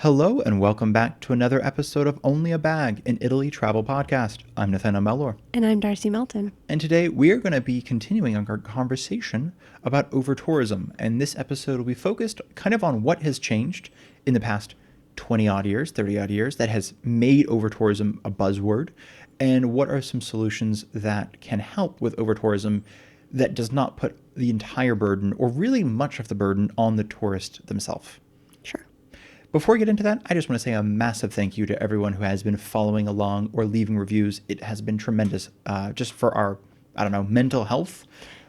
Hello and welcome back to another episode of Only a Bag, an Italy travel podcast. I'm Nathaniel Mellor. And I'm Darcy Melton. And today we are going to be continuing our conversation about overtourism. And this episode will be focused kind of on what has changed in the past 20 odd years, 30 odd years that has made overtourism a buzzword. And what are some solutions that can help with overtourism that does not put the entire burden or really much of the burden on the tourist themselves. Sure. Before we get into that, I just want to say a massive thank you to everyone who has been following along or leaving reviews. It has been tremendous just for our, mental health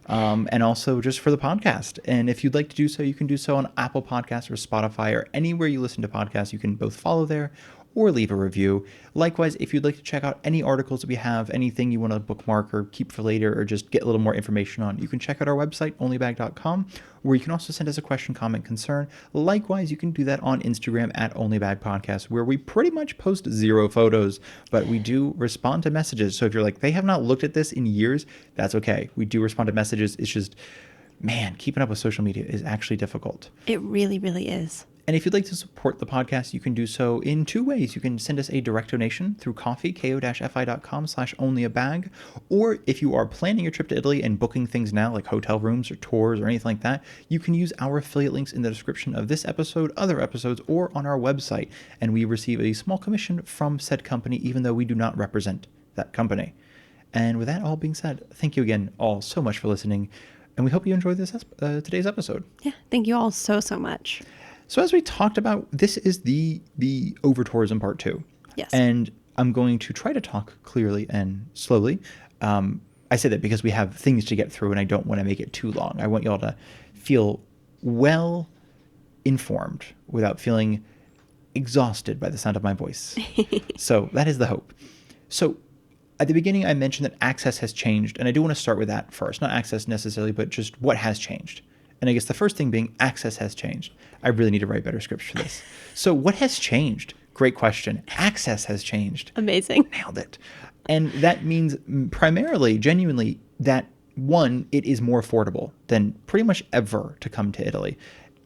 and also just for the podcast. And if you'd like to do so, you can do so on Apple Podcasts or Spotify or anywhere you listen to podcasts. You can both follow there or leave a review. Likewise, if you'd like to check out any articles that we have, anything you want to bookmark or keep for later or just get a little more information on, you can check out our website, onlybag.com, where you can also send us a question, comment, concern. Likewise, you can do that on Instagram at onlybagpodcast, where we pretty much post zero photos, but we do respond to messages. So if you're like, they have not looked at this in years, that's okay. We do respond to messages. It's just, man, keeping up with social media is actually difficult. It really, really is. And if you'd like to support the podcast, you can do so in two ways. You can send us a direct donation through coffee, ko-fi.com/onlyabag. Or if you are planning your trip to Italy and booking things now, like hotel rooms or tours or anything like that, you can use our affiliate links in the description of this episode, other episodes, or on our website. And we receive a small commission from said company, even though we do not represent that company. And with that all being said, thank you again all so much for listening. And we hope you enjoyed this today's episode. Yeah, thank you all so much. So as we talked about, this is the overtourism part 2. Yes. And I'm going to try to talk clearly and slowly. I say that because we have things to get through and I don't want to make it too long. I want you all to feel well informed without feeling exhausted by the sound of my voice. So that is the hope. So at the beginning, I mentioned that access has changed. And I do want to start with that first. Not access necessarily, but just what has changed. And I guess the first thing being access has changed. I really need to write better scripts for this. So what has changed? Great question. Access has changed. Amazing. Nailed it. And that means primarily, genuinely, that one, it is more affordable than pretty much ever to come to Italy.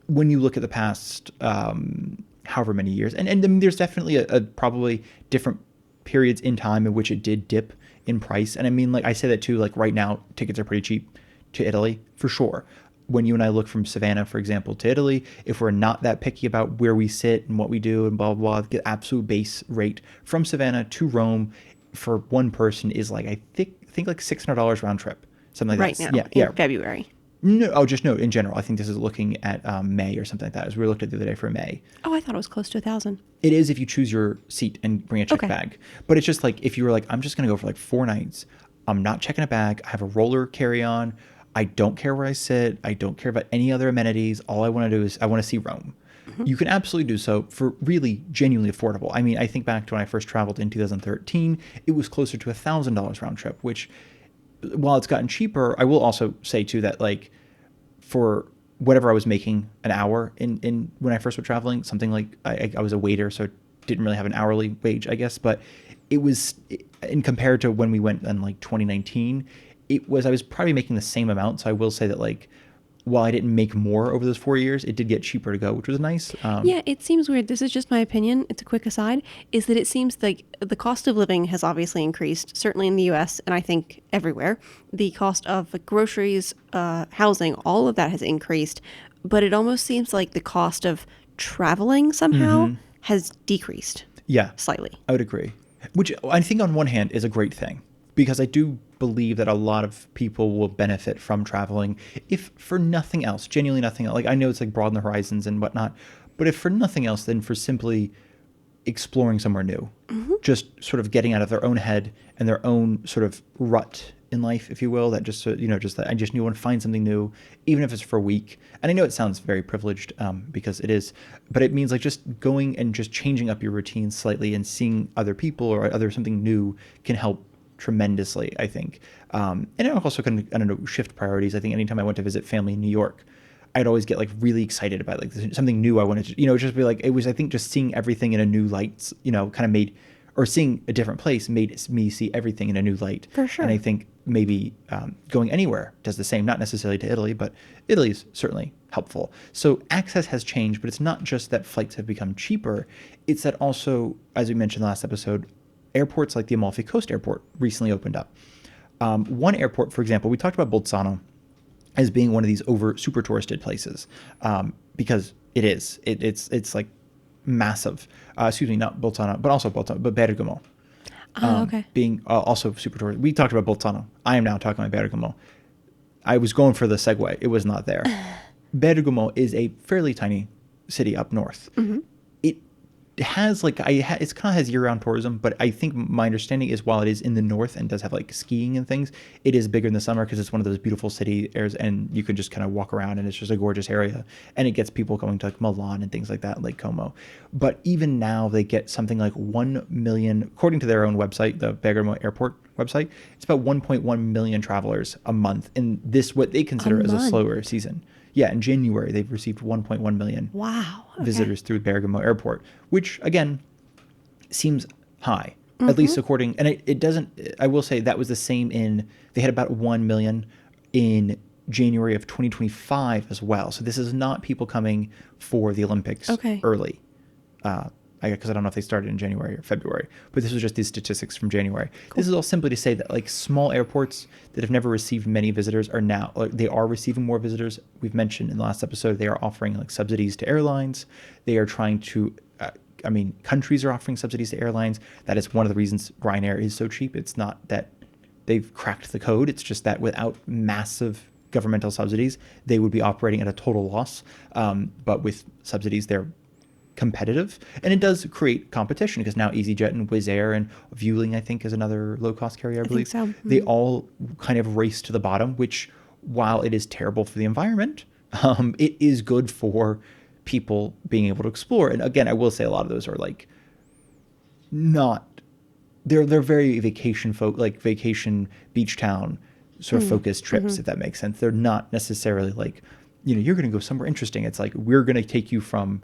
When you look at the past however many years, and I mean, there's definitely a probably different periods in time in which it did dip in price. And I mean, like I say that too, like right now, tickets are pretty cheap to Italy for sure. When you and I look from Savannah, for example, to Italy, if we're not that picky about where we sit and what we do and blah, blah, blah, the absolute base rate from Savannah to Rome for one person is like, I think like $600 round trip, something like that. Right now, in February. No, just no, in general. I think this is looking at May or something like that, as we looked at the other day for May. Oh, I thought it was close to 1,000. It is if you choose your seat and bring a check bag. But it's just like, if you were like, I'm just going to go for like 4 nights. I'm not checking a bag. I have a roller carry-on. I don't care where I sit. I don't care about any other amenities. All I want to do is I want to see Rome. Mm-hmm. You can absolutely do so for really genuinely affordable. I mean, I think back to when I first traveled in 2013, it was closer to $1,000 round trip, which while it's gotten cheaper, I will also say too that like for whatever I was making an hour in when I first was traveling, something like I was a waiter, so didn't really have an hourly wage, I guess, but it was in compared to when we went in like 2019, I was probably making the same amount. So I will say that like, while I didn't make more over those 4 years, it did get cheaper to go, which was nice. Yeah, it seems weird. This is just my opinion. It's a quick aside, is that it seems like the cost of living has obviously increased, certainly in the US, and I think everywhere. The cost of groceries, housing, all of that has increased. But it almost seems like the cost of traveling somehow has decreased. Yeah, slightly. I would agree. Which I think on one hand is a great thing, because I do believe that a lot of people will benefit from traveling, if for nothing else, genuinely nothing else. Like I know it's like broaden the horizons and whatnot, but if for nothing else, then for simply exploring somewhere new, just sort of getting out of their own head and their own sort of rut in life, if you will, that just, just that I just want to find something new, even if it's for a week. And I know it sounds very privileged because it is, but it means like just going and just changing up your routine slightly and seeing other people or something new can help tremendously, I think. And it also can, shift priorities. I think anytime I went to visit family in New York, I'd always get like really excited about like something new I wanted to, just be like, it was, I think just seeing everything in a new light, kind of made, or seeing a different place made me see everything in a new light. For sure. And I think maybe going anywhere does the same, not necessarily to Italy, but Italy's certainly helpful. So access has changed, but it's not just that flights have become cheaper. It's that also, as we mentioned last episode, airports like the Amalfi Coast Airport recently opened up. One airport, for example, we talked about Bolzano as being one of these super touristed places, because it is. It's like massive. Excuse me, not Bolzano, but also Bolzano, but Bergamo. Okay. Being also super touristy. We talked about Bolzano. I am now talking about Bergamo. I was going for the segue. It was not there. Bergamo is a fairly tiny city up north. It has like it kind of has year-round tourism, but I think my understanding is while it is in the north and does have like skiing and things, it is bigger in the summer because it's one of those beautiful city areas, and you can just kind of walk around and it's just a gorgeous area, and it gets people going to like Milan and things like that, Lake Como. But even now they get something like 1 million, according to their own website, the Bergamo Airport website. It's about 1.1 million travelers a month in this what they consider as a slower season. Yeah, in January, they've received 1.1 million visitors through Bergamo Airport, which, again, seems high, at least according... And it doesn't... I will say that was the same in... They had about 1 million in January of 2025 as well. So this is not people coming for the Olympics early. Because I don't know if they started in January or February, but this was just these statistics from January. Cool. This is all simply to say that like small airports that have never received many visitors are now, they are receiving more visitors. We've mentioned in the last episode, they are offering like subsidies to airlines. They are trying to, countries are offering subsidies to airlines. That is one of the reasons Ryanair is so cheap. It's not that they've cracked the code. It's just that without massive governmental subsidies, they would be operating at a total loss. But with subsidies, they're competitive, and it does create competition because now EasyJet and Wizz Air and Vueling, I think, is another low-cost carrier, I believe. Think so. They all kind of race to the bottom, which, while it is terrible for the environment, it is good for people being able to explore. And again, I will say a lot of those are like not... They're very vacation beach town sort of focused trips, if that makes sense. They're not necessarily like, you're going to go somewhere interesting. It's like, we're going to take you from,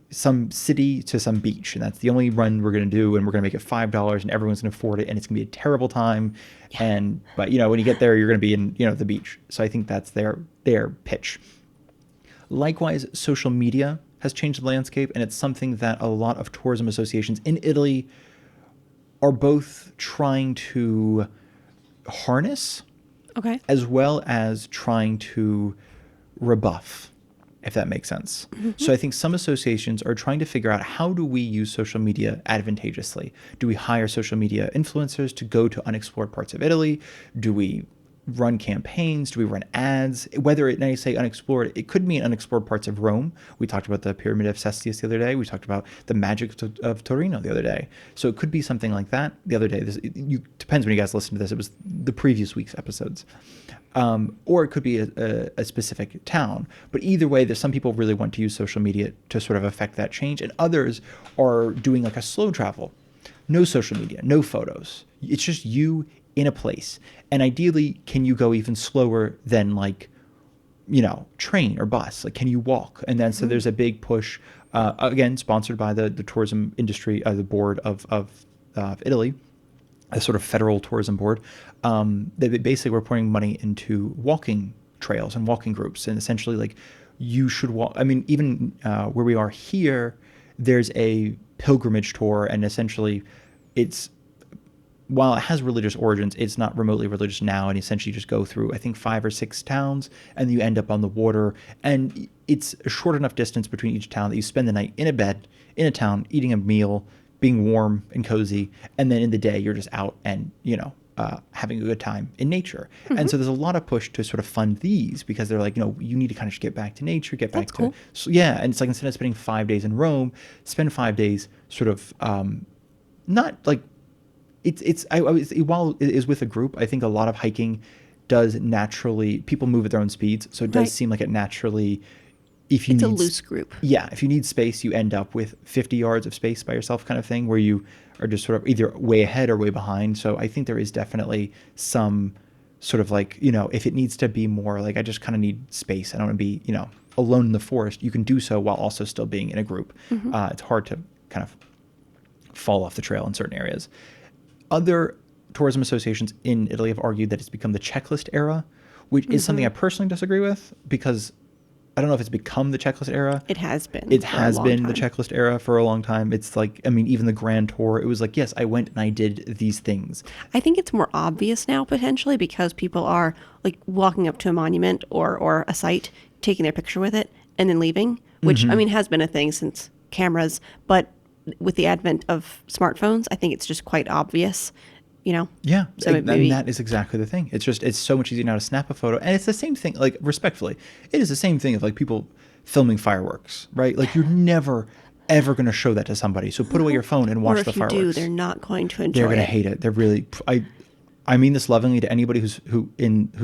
some city to some beach, and that's the only run we're going to do, and we're going to make it $5 and everyone's going to afford it, and it's going to be a terrible time. Yeah. But when you get there, you're going to be in, the beach. So I think that's their pitch. Likewise, social media has changed the landscape, and it's something that a lot of tourism associations in Italy are both trying to harness, as well as trying to rebuff, if that makes sense. So I think some associations are trying to figure out, how do we use social media advantageously? Do we hire social media influencers to go to unexplored parts of Italy? Do we run campaigns? Do we run ads? Whether it, and I say unexplored, it could mean unexplored parts of Rome. We talked about the Pyramid of Cestius the other day. We talked about the magic of Torino the other day. So it could be something like that. The other day, depends when you guys listen to this. It was the previous week's episodes. Or it could be a specific town. But either way, there's some people really want to use social media to sort of affect that change. And others are doing like a slow travel. No social media, no photos. It's just you in a place. And ideally, can you go even slower than like, train or bus? Like, can you walk? And then, so there's a big push, again, sponsored by the tourism industry, the board of Italy, a sort of federal tourism board. They basically were putting money into walking trails and walking groups. And essentially, like, you should walk. I mean, even where we are here, there's a pilgrimage tour, and essentially while it has religious origins, it's not remotely religious now, and essentially just go through, I think, 5 or 6 towns, and you end up on the water, and it's a short enough distance between each town that you spend the night in a bed, in a town, eating a meal, being warm and cozy, and then in the day, you're just out and, having a good time in nature. And so there's a lot of push to sort of fund these, because they're like, you need to kind of just get back to nature, get back to... So, yeah, and it's like, instead of spending 5 days in Rome, spend 5 days sort of, not like... While it is with a group, I think a lot of hiking does naturally, people move at their own speeds. So it does seem like it naturally, it's a loose group. Yeah. If you need space, you end up with 50 yards of space by yourself kind of thing, where you are just sort of either way ahead or way behind. So I think there is definitely some sort of like, if it needs to be more like, I just kind of need space. I don't want to be, alone in the forest. You can do so while also still being in a group. It's hard to kind of fall off the trail in certain areas. Other tourism associations in Italy have argued that it's become the checklist era, which is something I personally disagree with, because I don't know if it's become the checklist era. It has been. It for a has long been time. the checklist era for a long time. It's like, I mean, even the Grand Tour, it was like, yes, I went and I did these things. I think it's more obvious now potentially because people are like walking up to a monument or a site, taking their picture with it, and then leaving, which I mean has been a thing since cameras, but with the advent of smartphones, I think it's just quite obvious, you know. Yeah, So and maybe that is exactly the thing. It's just, it's so much easier now to snap a photo. And it's the same thing, like, respectfully, it is the same thing of like people filming fireworks, right? Like, you're never, ever going to show that to somebody. So put away your phone and watch or the if you fireworks. do, they're not going to enjoy They're going to it. hate it. They're really, I mean this lovingly to anybody who's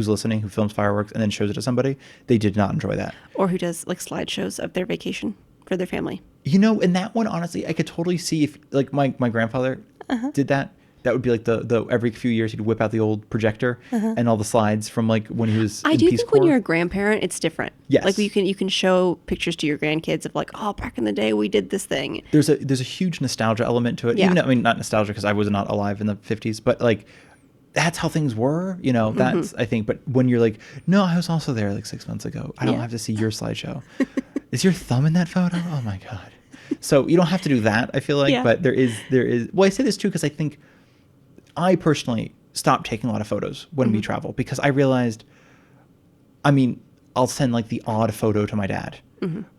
listening, who films fireworks and then shows it to somebody. They did not enjoy that. Or who does like slideshows of their vacation for their family. You know, and that one, honestly, I could totally see if, like, my grandfather did that. That would be like the every few years he'd whip out the old projector and all the slides from like when he was I in do Peace think Corps. when you're a grandparent, it's different. Yes. Like you can show pictures to your grandkids of like, oh, back in the day we did this thing. There's a huge nostalgia element to it. Yeah. Even though, I mean, not nostalgia because I was not alive in the 50s, but like that's how things were, you know, that's, I think. But when you're like, no, I was also there like 6 months ago. I don't Yeah. have to see your slideshow. Is your thumb in that photo? Oh my God. So you don't have to do that, I feel like, Yeah. but there is, well, I say this too, because I think I personally stopped taking a lot of photos when we travel because I realized, I mean, I'll send like the odd photo to my dad,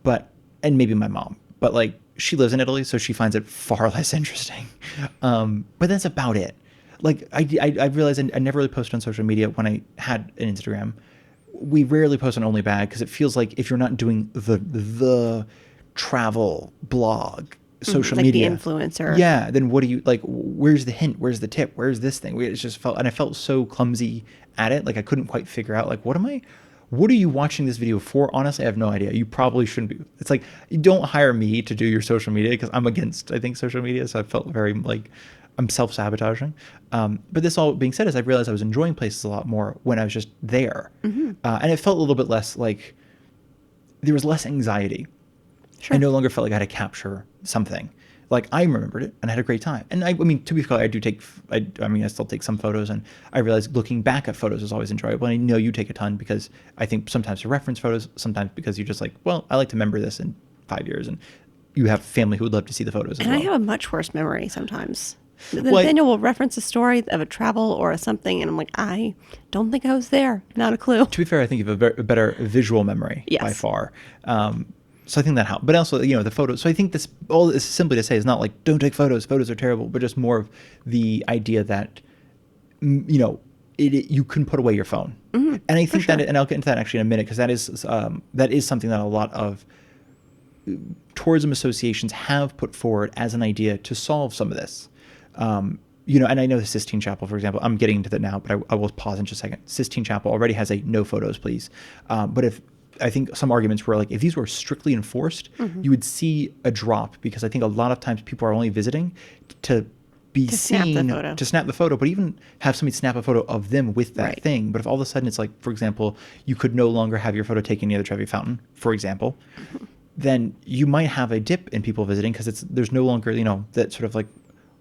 but, and maybe my mom, but like she lives in Italy, so she finds it far less interesting. But that's about it. Like I realized I never really posted on social media when I had an Instagram. We rarely post on Only Bag because it feels like if you're not doing the travel blog, social like media the influencer. yeah, then what do you like, where's the hint, where's the tip, where's this thing? It just felt, and I felt so clumsy at it, like I couldn't quite figure out like what are you watching this video for? Honestly, I have no idea. You probably shouldn't be. It's like, you don't hire me to do your social media because I'm against, I think, social media, so I felt very like I'm self-sabotaging. But this all being said, is I realized I was enjoying places a lot more when I was just there. And it felt a little bit less like there was less anxiety. Sure. I no longer felt like I had to capture something. Like I remembered it and I had a great time. And I mean, to be fair, I do take, I mean, I still take some photos, and I realize looking back at photos is always enjoyable. And I know you take a ton because I think sometimes to reference photos, sometimes because you're just like, well, I like to remember this in 5 years, and you have family who would love to see the photos as And well. I have a much worse memory sometimes. Well, Nathaniel will reference a story of a travel or a something, and I'm like, I don't think I was there. Not a clue. To be fair, I think you have a better visual memory by Yes. far. So I think that helped. But also, you know, the photos. So I think this, all this is simply to say is not like, don't take photos. Photos are terrible. But just more of the idea that, you know, you can put away your phone. And I think that, and I'll get into that actually in a minute, because that is something that a lot of tourism associations have put forward as an idea to solve some of this. You know, and I know the Sistine Chapel, for example, I'm getting into that now, but I will pause in just a second. Sistine Chapel already has a no photos, please. But if, I think some arguments were like, if these were strictly enforced, you would see a drop, because I think a lot of times people are only visiting to be snap the seen, photo. to snap the photo, but even have somebody snap a photo of them with that Right. thing. But if all of a sudden it's like, for example, you could no longer have your photo taken near the Trevi Fountain, for example, then you might have a dip in people visiting, because there's no longer, you know, that sort of like,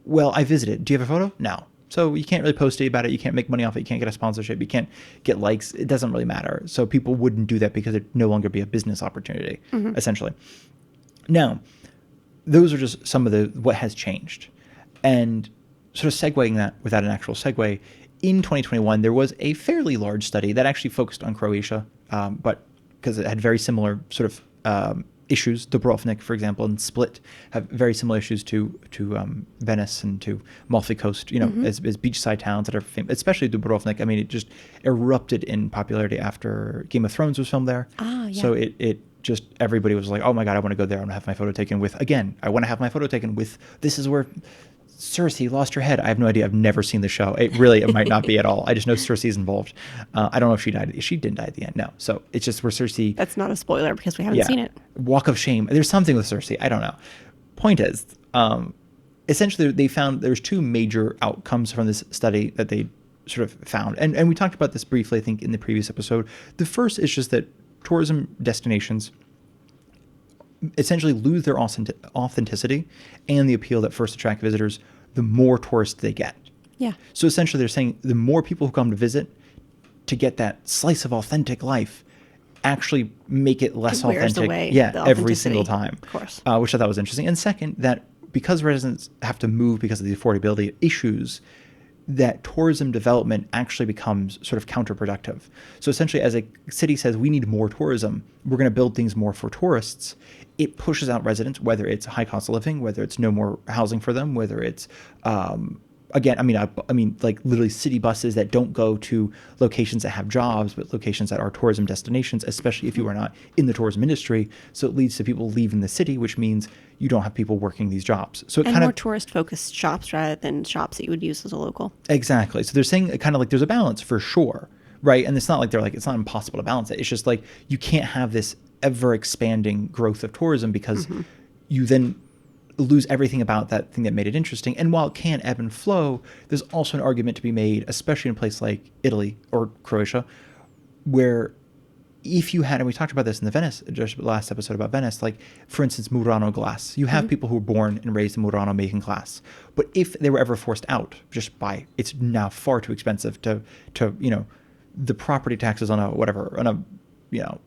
well, I visited. Do you have a photo? No. So you can't really post about it. You can't make money off it. You can't get a sponsorship. You can't get likes. It doesn't really matter. So people wouldn't do that because it'd no longer be a business opportunity, essentially. Now, those are just some of what has changed. And sort of segueing that without an actual segue, in 2021, there was a fairly large study that actually focused on Croatia, but because it had very similar sort of issues. Dubrovnik, for example, and Split have very similar issues to Venice and to Amalfi Coast, you know, as beachside towns that are famous, especially Dubrovnik. I mean, it just erupted in popularity after Game of Thrones was filmed there. Ah, yeah. So it just, everybody was like, oh my God, I want to go there. I want to have my photo taken with, again, I want to have my photo taken with, this is where Cersei lost her head. I have no idea. I've never seen the show. It might not be at all. I just know Cersei's involved. I don't know if she died. She didn't die at the end. No. So it's just where Cersei. That's not a spoiler because we haven't seen it. Walk of shame. There's something with Cersei. I don't know. Point is, essentially, they found there's two major outcomes from this study that they sort of found. And we talked about this briefly, I think, in the previous episode. The first is just that tourism destinations essentially lose their authenticity and the appeal that first attract visitors the more tourists they get. Yeah. So essentially they're saying the more people who come to visit to get that slice of authentic life, actually make it less It wears authentic. away Yeah, the every single authenticity. time. Of course. Which I thought was interesting. And second, that because residents have to move because of the affordability issues, that tourism development actually becomes sort of counterproductive. So essentially, as a city says, we need more tourism, we're going to build things more for tourists, it pushes out residents, whether it's high cost of living, whether it's no more housing for them, whether it's again, I mean, like literally city buses that don't go to locations that have jobs, but locations that are tourism destinations, especially if you are not in the tourism industry. So it leads to people leaving the city, which means you don't have people working these jobs. So it And kind more of tourist-focused shops rather than shops that you would use as a local. exactly. So they're saying kind of like there's a balance for sure, right? And it's not like they're like it's not impossible to balance it. It's just like you can't have this ever expanding growth of tourism because you then lose everything about that thing that made it interesting. And while it can ebb and flow, there's also an argument to be made, especially in a place like Italy or Croatia, where if you had, and we talked about this in the Venice, just last episode about Venice, like for instance, Murano glass. You have people who were born and raised in Murano making glass. But if they were ever forced out just by, it's now far too expensive to the property taxes on a, whatever, on a,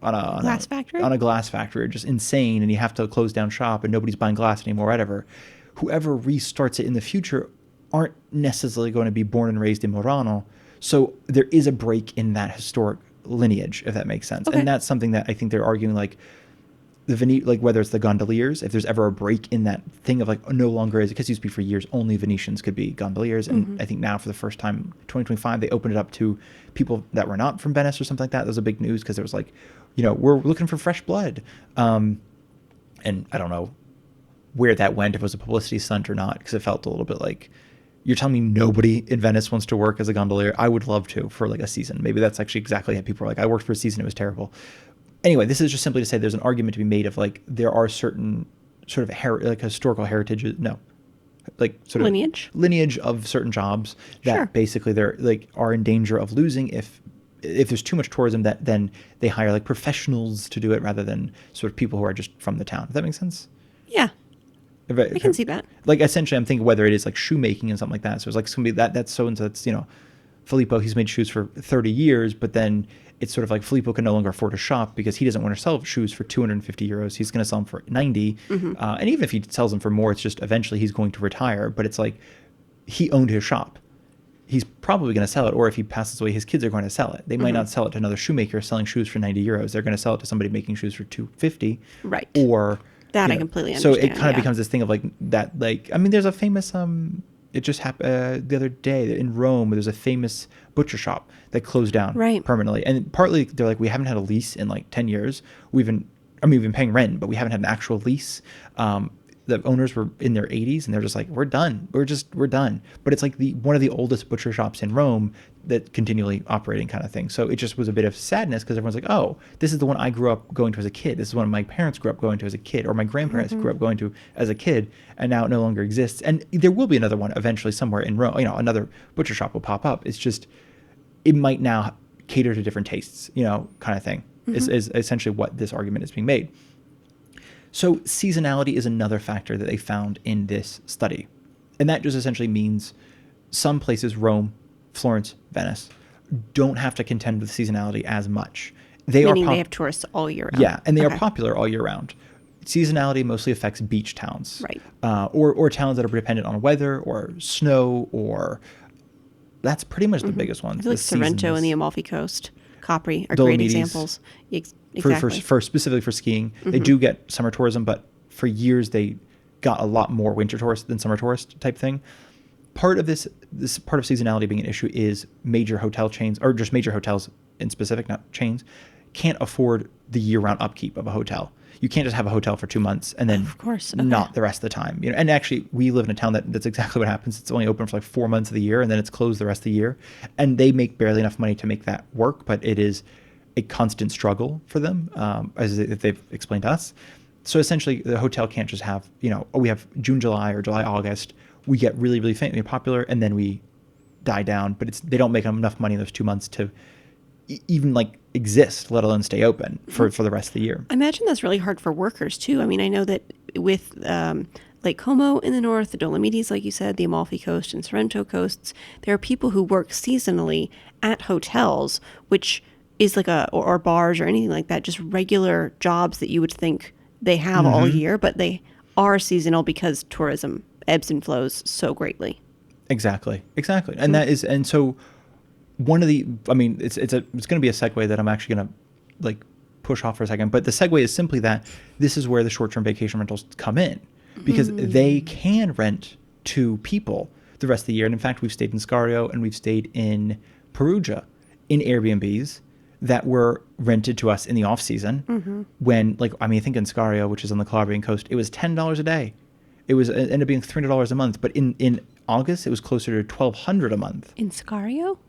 Glass factory? on a glass factory are just insane, and you have to close down shop and nobody's buying glass anymore, whatever. Whoever restarts it in the future aren't necessarily going to be born and raised in Murano. So there is a break in that historic lineage, if that makes sense. Okay. And that's something that I think they're arguing, like like whether it's the gondoliers, if there's ever a break in that thing of like no longer is, because it used to be for years only Venetians could be gondoliers, and I think now for the first time 2025 they opened it up to people that were not from Venice or something like that. That was a big news because there was like, we're looking for fresh blood, and I don't know where that went, if it was a publicity stunt or not, because it felt a little bit like, you're telling me nobody in Venice wants to work as a gondolier? I would love to for like a season. Maybe that's actually exactly how people are like, I worked for a season, it was terrible. Anyway, this is just simply to say there's an argument to be made of like there are certain sort of like historical heritages, like sort of lineage of certain jobs that basically they're like are in danger of losing if there's too much tourism, that then they hire like professionals to do it rather than sort of people who are just from the town. Does that make sense? Yeah. I can see that. Like essentially I'm thinking whether it is like shoemaking and something like that. So it's like somebody that's so and so, that's Filippo, he's made shoes for 30 years, but then it's sort of like Filippo can no longer afford a shop because he doesn't want to sell shoes for 250 euros. He's going to sell them for 90. And even if he sells them for more, it's just eventually he's going to retire. But it's like he owned his shop. He's probably going to sell it. Or if he passes away, his kids are going to sell it. They might not sell it to another shoemaker selling shoes for 90 euros. They're going to sell it to somebody making shoes for 250. Right. Or that I completely understand. So it kind of becomes this thing of like that, like, I mean, there's a famous, it just happened the other day in Rome. There's a famous butcher shop that closed down permanently. And partly they're like, we haven't had a lease in like 10 years. We've been paying rent, but we haven't had an actual lease. The owners were in their 80s and they're just like, we're done. We're done. But it's like one of the oldest butcher shops in Rome that continually operating kind of thing. So it just was a bit of sadness because everyone's like, oh, this is the one I grew up going to as a kid. This is one my parents grew up going to as a kid, or my grandparents grew up going to as a kid, and now it no longer exists. And there will be another one eventually somewhere in Rome. Another butcher shop will pop up. It's just, it might now cater to different tastes, kind of thing, is essentially what this argument is being made. So seasonality is another factor that they found in this study. And that just essentially means some places, Rome, Florence, Venice, don't have to contend with seasonality as much. Meaning they have tourists all year round. Yeah, and they are popular all year round. Seasonality mostly affects beach towns. Right. Or towns that are dependent on weather or snow, or that's pretty much the biggest ones. I feel like Sorrento and the Amalfi Coast, Capri are Dolomites, great examples. Exactly. For specifically for skiing. They do get summer tourism, but for years they got a lot more winter tourist than summer tourist type thing. Part of this part of seasonality being an issue is major hotel chains, or just major hotels in specific, not chains, can't afford the year-round upkeep of a hotel. You can't just have a hotel for 2 months and then not the rest of the time. And actually, we live in a town that's exactly what happens. It's only open for like 4 months of the year, and then it's closed the rest of the year. And they make barely enough money to make that work, but it is a constant struggle for them, as they've explained to us. So essentially, the hotel can't just have, we have June, July, or July, August. We get really, really famous, popular, and then we die down. But they don't make enough money in those 2 months to even like exist, let alone stay open for the rest of the year. I imagine that's really hard for workers too. I mean, I know that with Lake Como in the north, the Dolomites, like you said, the Amalfi Coast and Sorrento coasts, there are people who work seasonally at hotels, which is like or bars or anything like that, just regular jobs that you would think they have all year, but they are seasonal because tourism ebbs and flows so greatly. Exactly. And that is, and so one of the, I mean, it's going to be a segue that I'm actually going to like push off for a second, but the segue is simply that this is where the short-term vacation rentals come in, because they can rent to people the rest of the year. And in fact, we've stayed in Scario and we've stayed in Perugia in Airbnbs that were rented to us in the off season when, like, I mean, I think in Scario, which is on the Calabrian coast, it was $10 a day. It ended up being $300 a month, but in August, it was closer to $1,200 a month. In Scario?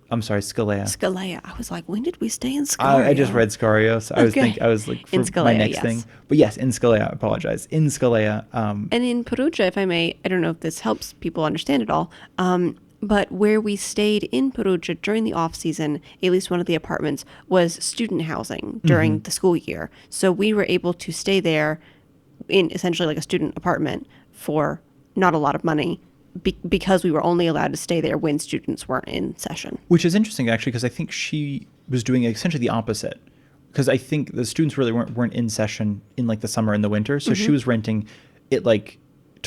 I'm sorry, Scalea. Scalea. I was like, when did we stay in Scario? I just read Scario, so I was like, for Scalea, my next yes. thing. But yes, in Scalea, I apologize. In Scalea. And in Perugia, if I may, I don't know if this helps people understand it all, but where we stayed in Perugia during the off season, at least one of the apartments was student housing during the school year. So we were able to stay there in essentially like a student apartment for not a lot of money, because we were only allowed to stay there when students weren't in session. Which is interesting, actually, because I think she was doing essentially the opposite. Because I think the students really weren't in session in like the summer and the winter. So she was renting it like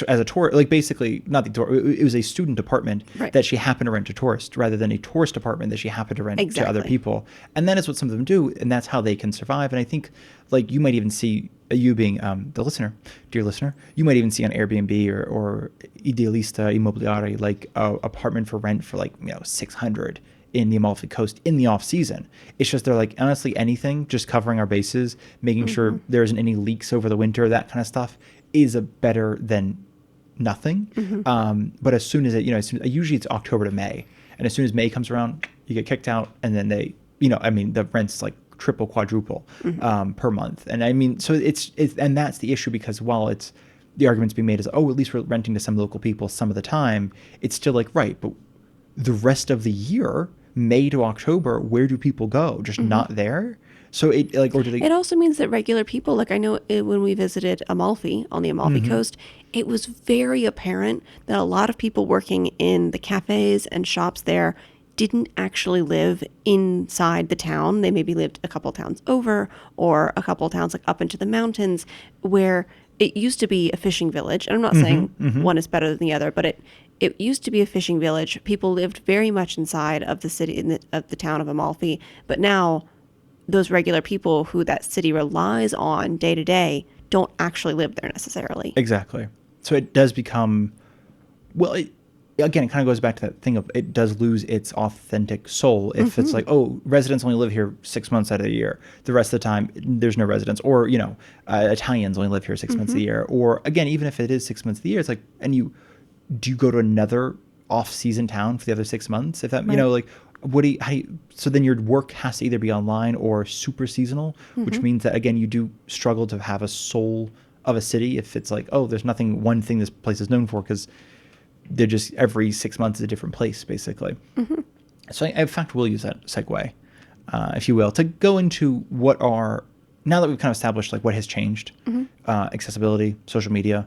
as a tour, like basically not the tour. It was a student apartment that she happened to rent to tourists rather than a tourist apartment that she happened to rent to other people. And that is what some of them do, and that's how they can survive. And I think like you might even see, you being the listener, dear listener, you might even see on Airbnb or Idealista Immobiliare like a apartment for rent for like, you know, $600 in the Amalfi Coast in the off season. It's just, they're like, honestly, anything, just covering our bases, making sure there isn't any leaks over the winter, that kind of stuff is a better than nothing. But as soon as it, you know, usually it's October to May, and as soon as May comes around, you get kicked out, and then they, you know, I mean, the rent's like triple, quadruple per month. And I mean, so it's and that's the issue, because while it's, the argument's being made is, oh, at least we're renting to some local people some of the time, it's still like, right, but the rest of the year, May to October, where do people go? Just not there? So it like, or do they? It also means that regular people, like I know when we visited Amalfi on the Amalfi Coast, it was very apparent that a lot of people working in the cafes and shops there didn't actually live inside the town. They maybe lived a couple towns over, or a couple towns like up into the mountains, where it used to be a fishing village. And I'm not saying one is better than the other, but it used to be a fishing village. People lived very much inside of the city, of the town of Amalfi. But now those regular people who that city relies on day to day don't actually live there necessarily. Exactly. So it does become, well, again, it kind of goes back to that thing of, it does lose its authentic soul if it's like, oh, residents only live here 6 months out of the year. The rest of the time, there's no residents. Or, you know, Italians only live here 6 months of the year. Or again, even if it is 6 months of the year, it's like, and do you go to another off-season town for the other 6 months? If that, you know, like, so then your work has to either be online or super seasonal, which means that, again, you do struggle to have a soul of a city if it's like, oh, there's one thing this place is known for, because they're just every 6 months is a different place, basically. So I, in fact, will use that segue, if you will, to go into what are, now that we've kind of established like what has changed, accessibility, social media,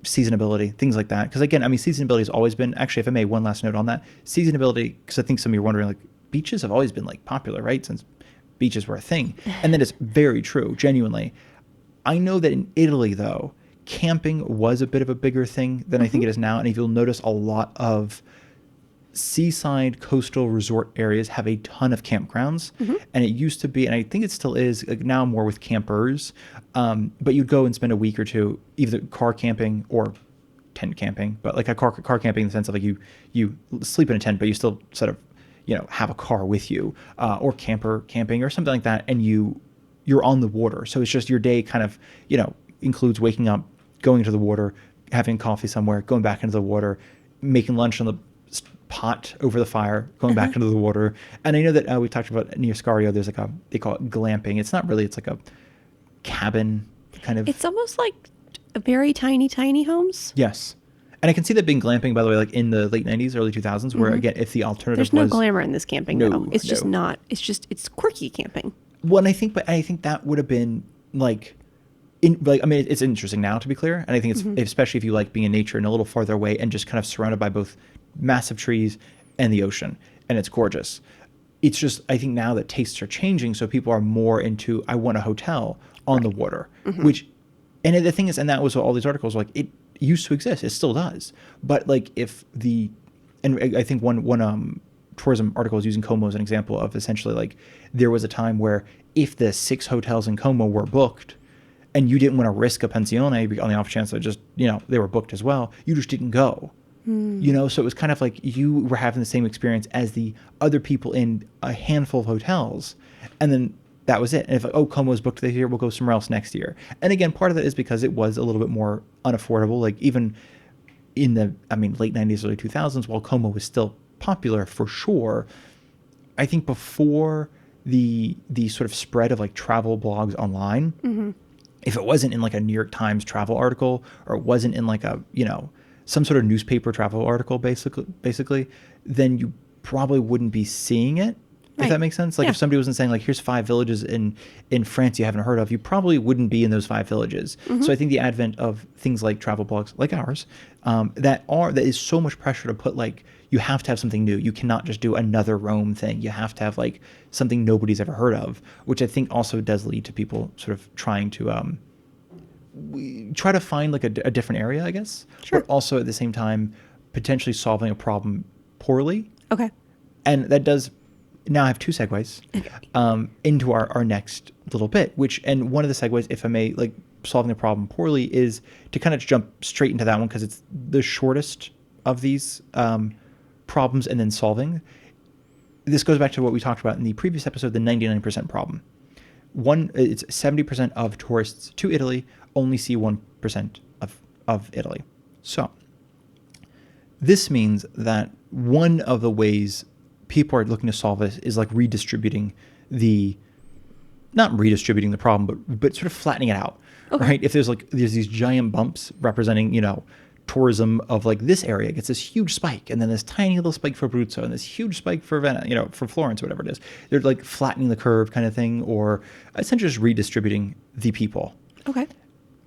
seasonability, things like that. Because again, I mean, seasonability has always been, actually, if I may, one last note on that, seasonability, because I think some of you are wondering, like, beaches have always been like popular, right? Since beaches were a thing. And that is very true, genuinely. I know that in Italy, though, camping was a bit of a bigger thing than I think it is now. And if you'll notice, a lot of seaside coastal resort areas have a ton of campgrounds. And it used to be, and I think it still is now, more with campers, but you'd go and spend a week or two either car camping or tent camping, but like a car camping in the sense of like you sleep in a tent, but you still sort of, you know, have a car with you, or camper camping or something like that, and you're on the water. So it's just your day kind of, you know, includes waking up, going to the water, having coffee somewhere, going back into the water, making lunch on the pot over the fire, going back into the water. And I know that we talked about near Scario, there's like they call it glamping. It's not really, it's like a cabin kind of. It's almost like a very tiny homes. Yes. And I can see that being glamping, by the way, like in the late 90s, early 2000s, where again, if the alternative There's no glamour in this camping, No, though. It's just no. not. It's quirky camping. Well, and I think that would have been like, I mean, it's interesting now, to be clear. And I think it's, especially if you like being in nature and a little farther away and just kind of surrounded by both massive trees and the ocean, and it's gorgeous. It's just, I think now that tastes are changing, so people are more into, I want a hotel on the water, which, and the thing is, and that was what all these articles, like, it used to exist, it still does. But like, and I think one tourism article is using Como as an example of essentially like, there was a time where if the 6 hotels in Como were booked, and you didn't want to risk a pensione on the off chance that just, they were booked as well, you just didn't go. So it was kind of like you were having the same experience as the other people in a handful of hotels. And then that was it. And if like, oh, Como's booked this year, we'll go somewhere else next year. And again, part of that is because it was a little bit more unaffordable. Like even in the, late 90s, early 2000s, while Como was still popular for sure, I think before the sort of spread of like travel blogs online, if it wasn't in like a New York Times travel article, or it wasn't in like a, some sort of newspaper travel article, basically, then you probably wouldn't be seeing it. If that makes sense. Like if somebody wasn't saying like, here's 5 villages in France you haven't heard of, you probably wouldn't be in those 5 villages. So I think the advent of things like travel blogs like ours, that is so much pressure to put, like, you have to have something new. You cannot just do another Rome thing. You have to have like something nobody's ever heard of, which I think also does lead to people sort of trying to try to find like a different area, I guess. Sure. But also at the same time, potentially solving a problem poorly. Okay. And that does, now I have 2 segues into our next little bit, and one of the segues, if I may, like solving a problem poorly, is to kind of jump straight into that one because it's the shortest of these problems and then solving. This goes back to what we talked about in the previous episode, the 99% problem. It's 70% of tourists to Italy only see 1% of Italy. So this means that one of the ways people are looking to solve this is like not redistributing the problem, but sort of flattening it out. Okay. Right? If there's these giant bumps representing, tourism of like this area gets this huge spike, and then this tiny little spike for Abruzzo, and this huge spike for for Florence or whatever it is. They're like flattening the curve kind of thing, or essentially just redistributing the people. Okay.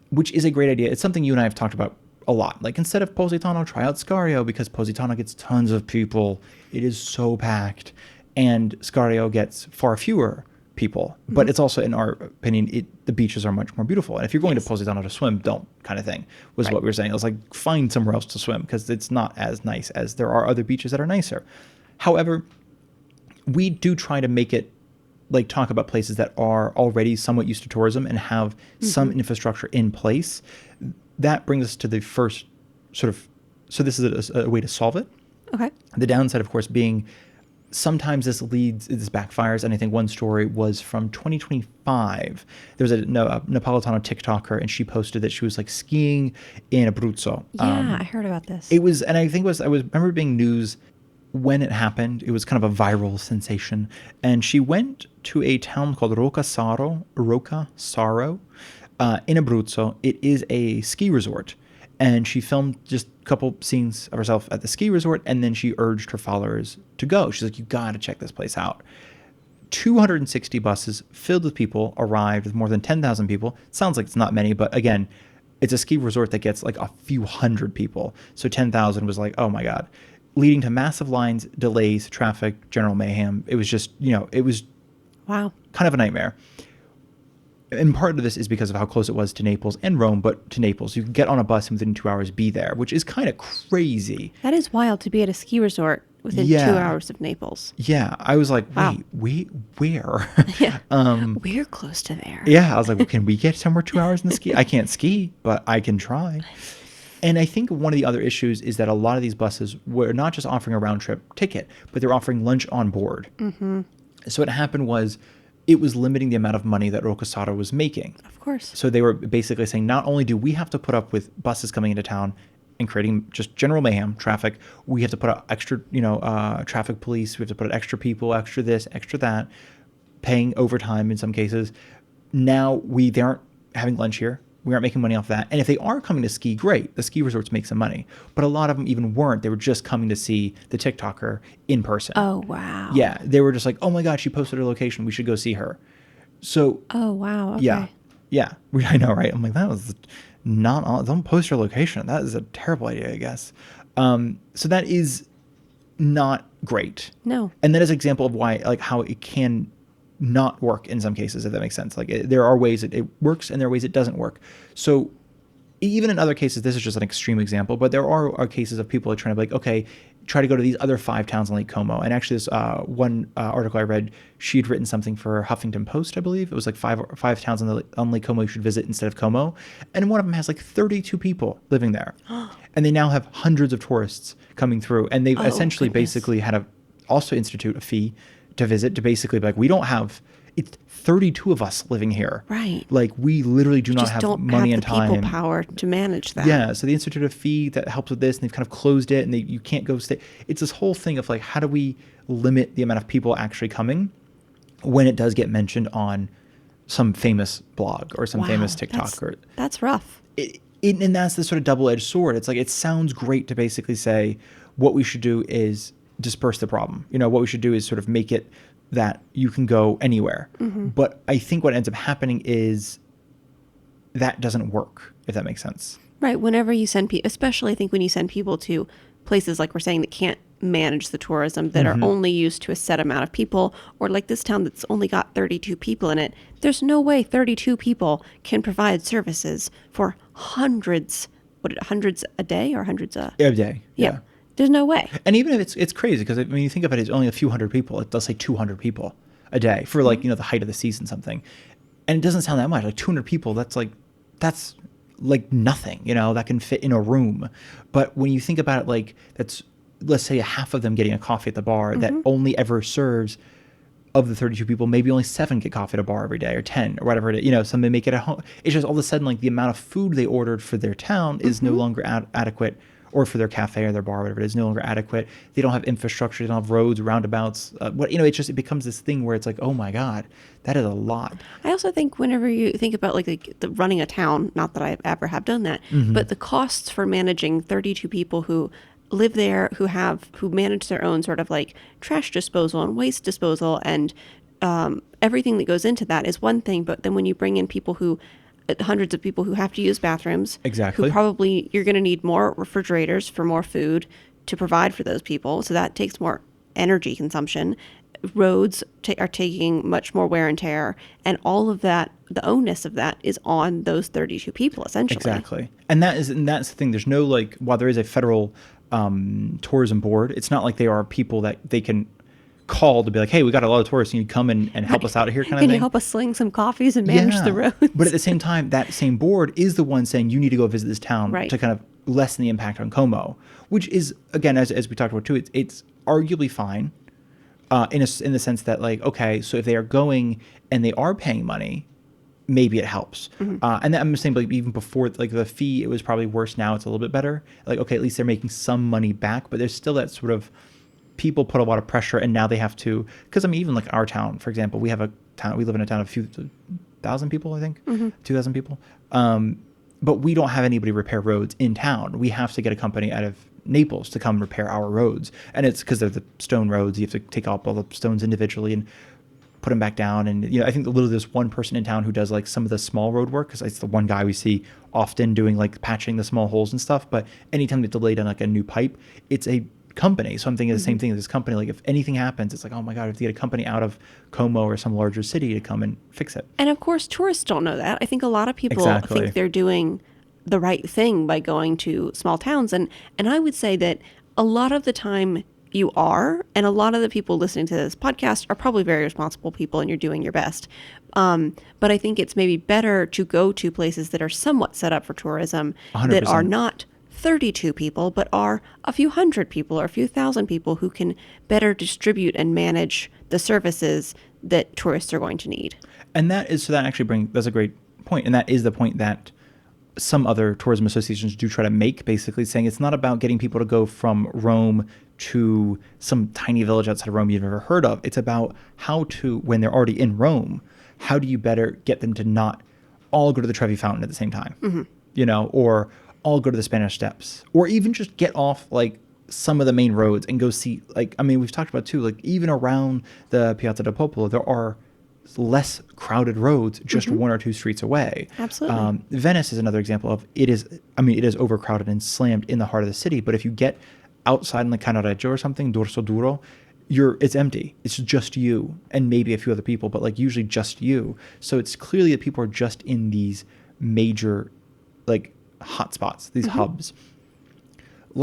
Which is a great idea. It's something you and I have talked about a lot. Like instead of Positano, try out Scario, because Positano gets tons of people. It is so packed, and Scario gets far fewer people. But it's also, in our opinion, the beaches are much more beautiful. And if you're going to Positano to swim, don't, kind of thing, was what we were saying. It was like, find somewhere else to swim, because it's not as nice as there are other beaches that are nicer. However, we do try to make it, like, talk about places that are already somewhat used to tourism and have some infrastructure in place. That brings us to the first sort of, so this is a way to solve it. Okay. The downside, of course, being sometimes this backfires. And I think one story was from 2025. There was a Napolitano TikToker, and she posted that she was like skiing in Abruzzo. Yeah, I heard about this. It was, and I think I remember being news when it happened. It was kind of a viral sensation. And she went to a town called Roccasaro, in Abruzzo. It is a ski resort. And she filmed just a couple scenes of herself at the ski resort, and then she urged her followers to go. She's like, you got to check this place out. 260 buses filled with people arrived, with more than 10,000 people. It sounds like it's not many, but again, it's a ski resort that gets like a few hundred people. So 10,000 was like, oh my God. Leading to massive lines, delays, traffic, general mayhem. It was just, it was wow, kind of a nightmare. And part of this is because of how close it was to Naples and Rome, but to Naples. You can get on a bus and within 2 hours be there, which is kind of crazy. That is wild to be at a ski resort within 2 hours of Naples. Yeah. I was like, wow. Wait, where? Yeah. We're close to there. Yeah. I was like, well, can we get somewhere 2 hours in the ski? I can't ski, but I can try. And I think one of the other issues is that a lot of these buses were not just offering a round trip ticket, but they're offering lunch on board. Mm-hmm. So what happened was, it was limiting the amount of money that Roccasaro was making. Of course. So they were basically saying, not only do we have to put up with buses coming into town and creating just general mayhem, traffic, we have to put out extra, traffic police, we have to put out extra people, extra this, extra that, paying overtime in some cases. Now they aren't having lunch here. We aren't making money off that. And if they are coming to ski, great. The ski resorts make some money. But a lot of them even weren't. They were just coming to see the TikToker in person. Oh, wow. Yeah. They were just like, oh my God, she posted her location. We should go see her. So. Oh, wow. Okay. Yeah. Yeah. I know, right? I'm like, that was don't post your location. That is a terrible idea, I guess. So that is not great. No. And that is an example of why, like, how it can not work in some cases, if that makes sense. Like, there are ways it works and there are ways it doesn't work. So even in other cases, this is just an extreme example, but there are cases of people trying to be like, okay, try to go to these other 5 towns in Lake Como. And actually, this one article I read, she had written something for Huffington Post, I believe. It was like five towns on Lake Como you should visit instead of Como. And one of them has like 32 people living there. And they now have hundreds of tourists coming through. And they've essentially basically had also institute a fee to visit, to basically be like, we don't have, it's 32 of us living here. Right. Like, we literally do not have money and time. People power to manage that. Yeah. So they instituted a fee that helps with this, and they've kind of closed it, and you can't go stay. It's this whole thing of like, how do we limit the amount of people actually coming when it does get mentioned on some famous blog or some famous TikTok? That's rough. And that's the sort of double-edged sword. It's like, it sounds great to basically say what we should do is disperse the problem. You know, what we should do is sort of make it that you can go anywhere. Mm-hmm. But I think what ends up happening is that doesn't work, if that makes sense. Right. Whenever you send people, especially I think when you send people to places like we're saying that can't manage the tourism, that are only used to a set amount of people, or like this town that's only got 32 people in it, there's no way 32 people can provide services for hundreds a day or hundreds a day. Yeah. There's no way. And even if it's crazy, because when you think of it, it's only a few hundred people. It does say 200 people a day for like, the height of the season, something. And it doesn't sound that much. Like 200 people, that's like nothing, that can fit in a room. But when you think about it, like, that's, let's say, a half of them getting a coffee at the bar that only ever serves, of the 32 people, maybe only 7 get coffee at a bar every day, or 10, or whatever it is. Some may make it at home. It's just all of a sudden, like, the amount of food they ordered for their town is no longer adequate, or for their cafe or their bar, whatever it is, no longer adequate. They don't have infrastructure. They don't have roads, roundabouts. It becomes this thing where it's like, oh my God, that is a lot. I also think whenever you think about like the running a town, not that I ever have done that, but the costs for managing 32 people who live there, who manage their own sort of like trash disposal and waste disposal, and everything that goes into that is one thing. But then when you bring in hundreds of people who have to use bathrooms, exactly, who probably, you're going to need more refrigerators for more food to provide for those people. So that takes more energy consumption. Roads are taking much more wear and tear, and all of that, the onus of that is on those 32 people, essentially. Exactly. And that's the thing. There's no, like, while there is a federal tourism board, it's not like they are people that they can call to be like, hey, we got a lot of tourists, and you come and help us out here, kind of thing. Can you help us sling some coffees and manage the roads? But at the same time, that same board is the one saying you need to go visit this town to kind of lessen the impact on Como, which is, again, as we talked about too, it's arguably fine in the sense that, like, okay, so if they are going and they are paying money, maybe it helps. And that, I'm saying, like, even before, like, the fee, it was probably worse. Now it's a little bit better. Like, okay, at least they're making some money back, but there's still that sort of, people put a lot of pressure, and now they have to, because even like our town, for example, we live in a town of a few thousand people, I think, 2,000 people. But we don't have anybody repair roads in town. We have to get a company out of Naples to come repair our roads. And it's because they're the stone roads. You have to take off all the stones individually and put them back down. And, I think literally there's one person in town who does like some of the small road work, because it's the one guy we see often doing like patching the small holes and stuff. But anytime they have to lay down like a new pipe, it's a company. So I'm thinking the same thing as this company. Like, if anything happens, it's like, oh my God, we have to get a company out of Como or some larger city to come and fix it. And of course, tourists don't know that. I think a lot of people think they're doing the right thing by going to small towns. And I would say that a lot of the time you are, and a lot of the people listening to this podcast are probably very responsible people, and you're doing your best. But I think it's maybe better to go to places that are somewhat set up for tourism, 100%. That are not 32 people, but are a few hundred people or a few thousand people who can better distribute and manage the services that tourists are going to need. And that's a great point. And that is the point that some other tourism associations do try to make, basically saying it's not about getting people to go from Rome to some tiny village outside of Rome you've never heard of. It's about how to, when they're already in Rome, how do you better get them to not all go to the Trevi Fountain at the same time, or all go to the Spanish Steps, or even just get off like some of the main roads and go see, like, I mean, we've talked about too, like, even around the Piazza del Popolo, there are less crowded roads just one or two streets away. Absolutely. Venice is another example of it is overcrowded and slammed in the heart of the city. But if you get outside in the Canareggio or something, Dorso Duro, it's empty. It's just you and maybe a few other people, but like usually just you. So it's clearly that people are just in these major like hotspots, these hubs. Not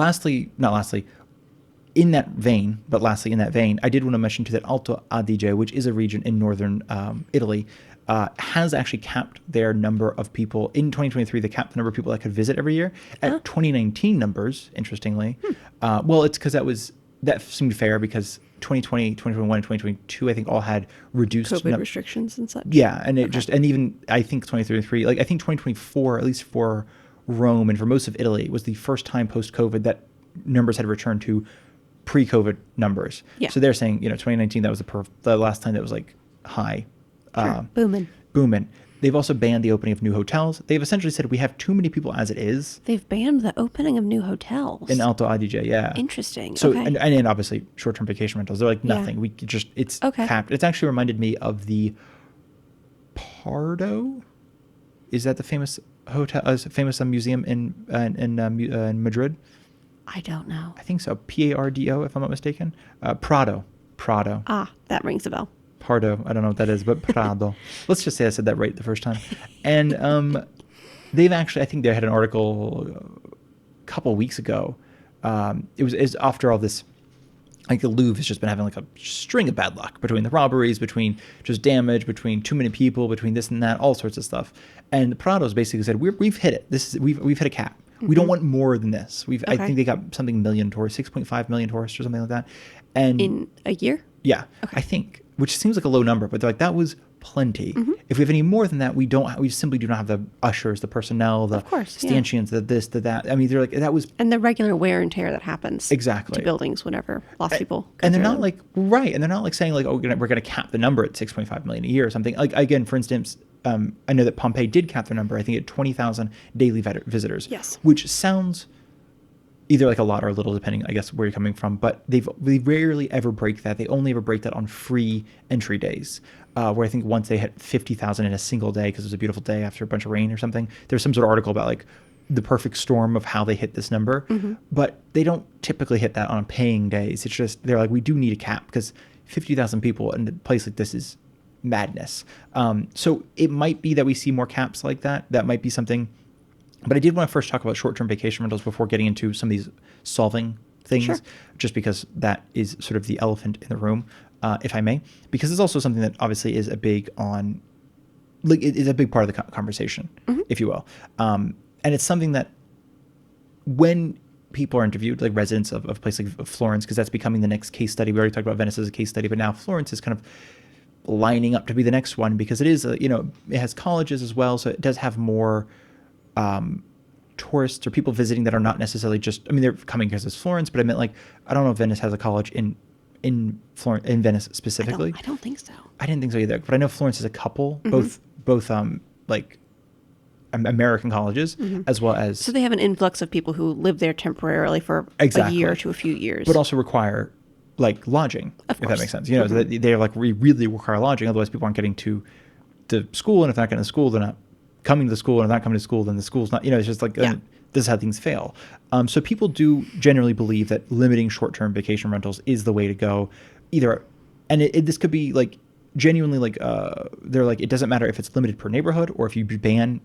lastly, in that vein, I did want to mention too that Alto Adige, which is a region in northern Italy, has actually capped their number of people. In 2023, they capped the number of people that could visit every year at 2019 numbers, interestingly. Well, it's because that seemed fair because 2020, 2021, and 2022, I think all had reduced COVID restrictions and such. Yeah, and and even I think 2023, like I think 2024, at least for Rome and for most of Italy, was the first time post-COVID that numbers had returned to pre-COVID numbers. Yeah. So they're saying, 2019, that was the last time that was like high. Sure. Booming. They've also banned the opening of new hotels. They've essentially said we have too many people as it is. They've banned the opening of new hotels. In Alto Adige, yeah. Interesting. So, okay. and obviously short-term vacation rentals. They're like nothing. Yeah. It's okay. capped. It's actually reminded me of the Pardo. Is that the famous hotel, famous museum in Madrid? I don't know. I think so. Pardo, if I'm not mistaken. Prado. Ah, that rings a bell. Pardo. I don't know what that is, but Prado. Let's just say I said that right the first time. And they've actually, I think they had an article a couple weeks ago. It was after all this, like the Louvre has just been having like a string of bad luck between the robberies, between just damage, between too many people, between this and that, all sorts of stuff. And Prado's basically said, we've hit it. We've hit a cap. We don't want more than this. I think they got something million tourists, 6.5 million tourists or something like that. And in a year? Yeah, okay. I think, which seems like a low number, but they're like, that was plenty. If we have any more than that, we simply do not have the ushers, the personnel, the stanchions, the this, the that. I mean, they're like, that was... And the regular wear and tear that happens. Exactly. To buildings whenever lots of people... And they're not like, right, and they're not like saying like, oh, we're going to cap the number at 6.5 million a year or something. Like, again, for instance, I know that Pompeii did cap their number, I think at 20,000 daily visitors. Yes. Which sounds either like a lot or a little, depending, I guess, where you're coming from. But they rarely ever break that. They only ever break that on free entry days, where I think once they hit 50,000 in a single day because it was a beautiful day after a bunch of rain or something. There's some sort of article about like the perfect storm of how they hit this number. But they don't typically hit that on paying days. It's just, they're like, we do need a cap because 50,000 people in a place like this is madness. So it might be that we see more caps like that. That might be something. But I did want to first talk about short-term vacation rentals before getting into some of these solving things, just because that is sort of the elephant in the room, if I may. Because it's also something that obviously is a big part of the conversation, if you will. And it's something that when people are interviewed, like residents of a place like Florence, because that's becoming the next case study. We already talked about Venice as a case study, but now Florence is kind of lining up to be the next one because it is, it has colleges as well. So it does have more tourists or people visiting that are not necessarily just, they're coming because it's Florence, but I meant like, I don't know if Venice has a college in Venice specifically. I don't think so. I didn't think so either, but I know Florence has a couple, both like American colleges as well as. So they have an influx of people who live there temporarily for a year to a few years. But also require like lodging, if that makes sense. So they're like, we really require lodging. Otherwise people aren't getting to school. And if they're not getting to school, they're not coming to school, and if they're not coming to school, then the school's not, it's just like, this is how things fail. So people do generally believe that limiting short-term vacation rentals is the way to go. And this could be like genuinely like, they're like, it doesn't matter if it's limited per neighborhood or if you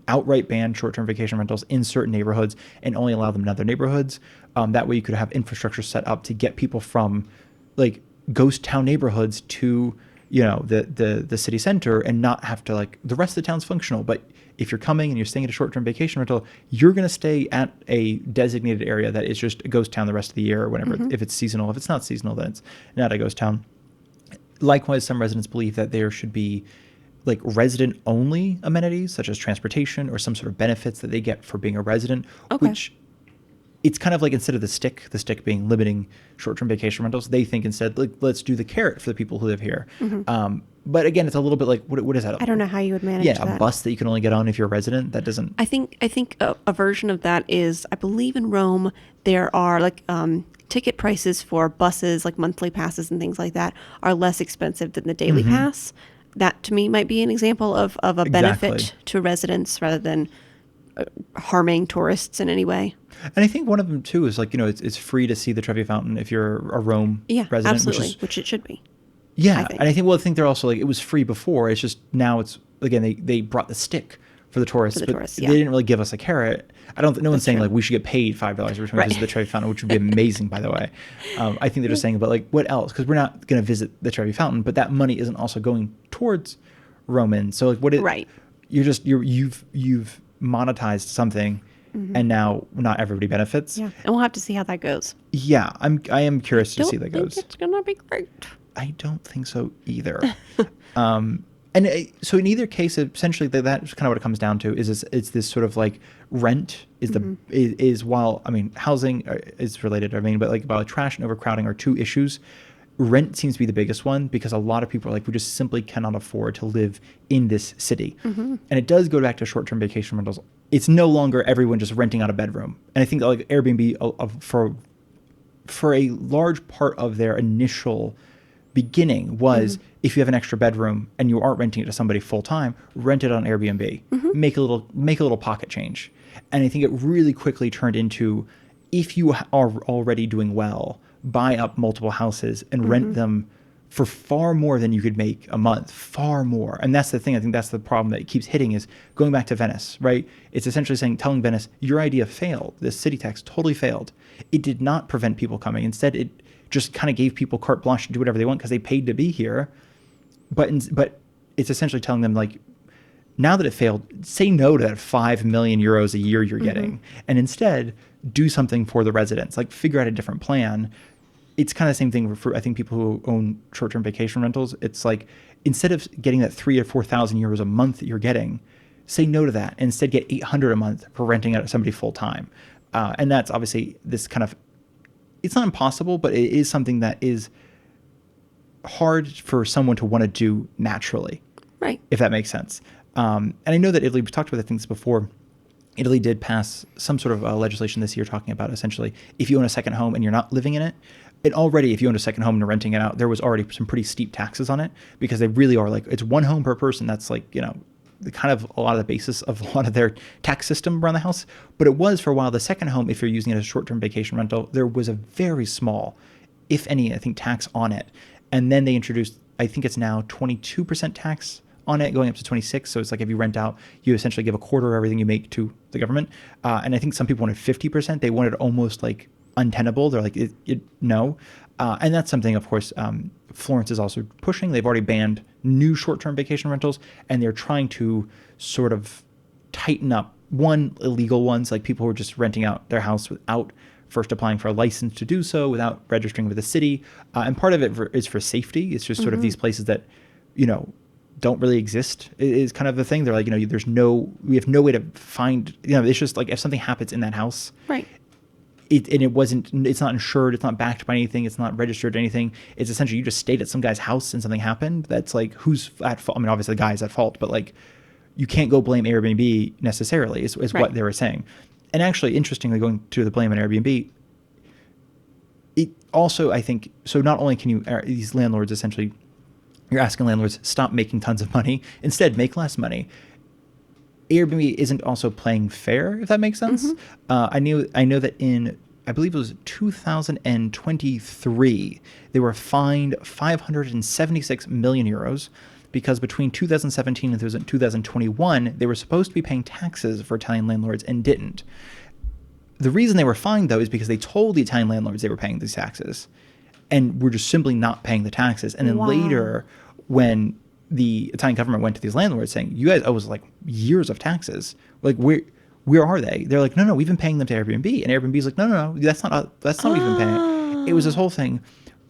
outright ban short-term vacation rentals in certain neighborhoods and only allow them in other neighborhoods. That way you could have infrastructure set up to get people from like ghost town neighborhoods to, the city center and not have to like, the rest of the town's functional, but if you're coming and you're staying at a short-term vacation rental, you're going to stay at a designated area that is just a ghost town the rest of the year or whenever, if it's seasonal. If it's not seasonal, then it's not a ghost town. Likewise, some residents believe that there should be like resident-only amenities, such as transportation or some sort of benefits that they get for being a resident, which it's kind of like instead of the stick being limiting short-term vacation rentals, they think instead, like, let's do the carrot for the people who live here. But again, it's a little bit like, what is that? I don't know how you would manage that. A bus that you can only get on if you're a resident. That doesn't. I think a version of that is, I believe in Rome there are like ticket prices for buses, like monthly passes and things like that, are less expensive than the daily pass. That to me might be an example of a benefit to residents rather than harming tourists in any way. And I think one of them too is like, it's free to see the Trevi Fountain if you're a Rome resident, absolutely, which it should be. Yeah, and I think they're also like, it was free before. It's just now it's, again, they brought the stick for the tourists, but they didn't really give us a carrot. No one's saying like we should get paid $5 every time we visit the Trevi Fountain, which would be amazing, by the way. I think they're just saying, but like, what else? Because we're not going to visit the Trevi Fountain, but that money isn't also going towards Roman. So like, you've monetized something, and now not everybody benefits. Yeah, and we'll have to see how that goes. Yeah, I am curious to see how that goes. It's gonna be great. I don't think so either. So in either case, essentially that's kind of what it comes down to it's this sort of like rent is while, I mean, housing is related, but like while trash and overcrowding are two issues, rent seems to be the biggest one because a lot of people are like, we just simply cannot afford to live in this city. And it does go back to short-term vacation rentals. It's no longer everyone just renting out a bedroom. And I think like Airbnb for a large part of their initial beginning was if you have an extra bedroom and you aren't renting it to somebody full time, rent it on Airbnb, make a little pocket change. And I think it really quickly turned into, if you are already doing well, buy up multiple houses and rent them for far more than you could make a month, far more. And that's the thing. I think that's the problem that keeps hitting is going back to Venice, right? It's essentially telling Venice, your idea failed. This city tax totally failed. It did not prevent people coming. Instead, it just kind of gave people carte blanche to do whatever they want because they paid to be here. But it's essentially telling them, like, now that it failed, say no to that 5 million euros a year you're getting, and instead do something for the residents, like figure out a different plan. It's kind of the same thing for, I think, people who own short-term vacation rentals. It's like, instead of getting that 3,000 or 4,000 euros a month that you're getting, say no to that and instead get 800 a month for renting out to somebody full-time. And that's obviously this kind of, it's not impossible, but it is something that is hard for someone to want to do naturally. Right. If that makes sense. And I know that Italy, we talked about things before, Italy did pass some sort of legislation this year talking about essentially if you own a second home and you're not living in it, and already if you own a second home and you're renting it out, there was already some pretty steep taxes on it because they really are like, it's one home per person. That's like, the kind of a lot of the basis of a lot of their tax system around the house. But it was for a while, the second home, if you're using it as a short-term vacation rental, there was a very small, if any, I think, tax on it. And then they introduced, I think it's now 22% tax on it, going up to 26. So it's like if you rent out, you essentially give a quarter of everything you make to the government. And I think some people wanted 50%. They wanted almost like untenable. They're like, no. And that's something, of course, Florence is also pushing. They've already banned new short-term vacation rentals, and they're trying to sort of tighten up illegal ones, like people who are just renting out their house without first applying for a license to do so, without registering with the city. And part of it is for safety. It's just sort of these places that, don't really exist is kind of the thing. They're like, we have no way to find, it's just like if something happens in that house. Right. It's not insured, it's not backed by anything, it's not registered or anything. It's essentially you just stayed at some guy's house and something happened. That's like, who's at fault? I mean, obviously the guy is at fault, but like, you can't go blame Airbnb necessarily is right. What they were saying. And actually, interestingly, going to the blame on Airbnb, it also, I think, so not only can these landlords essentially, you're asking landlords, stop making tons of money, instead make less money. Airbnb isn't also playing fair, if that makes sense. I know that in, I believe it was 2023, they were fined 576 million euros because between 2017 and 2021, they were supposed to be paying taxes for Italian landlords and didn't. The reason they were fined, though, is because they told the Italian landlords they were paying these taxes and were just simply not paying the taxes. And then later, when the Italian government went to these landlords saying, you guys owe us like years of taxes. Like, where are they? They're like, no, we've been paying them to Airbnb. And Airbnb's like, no, that's not what we've been paying. It was this whole thing.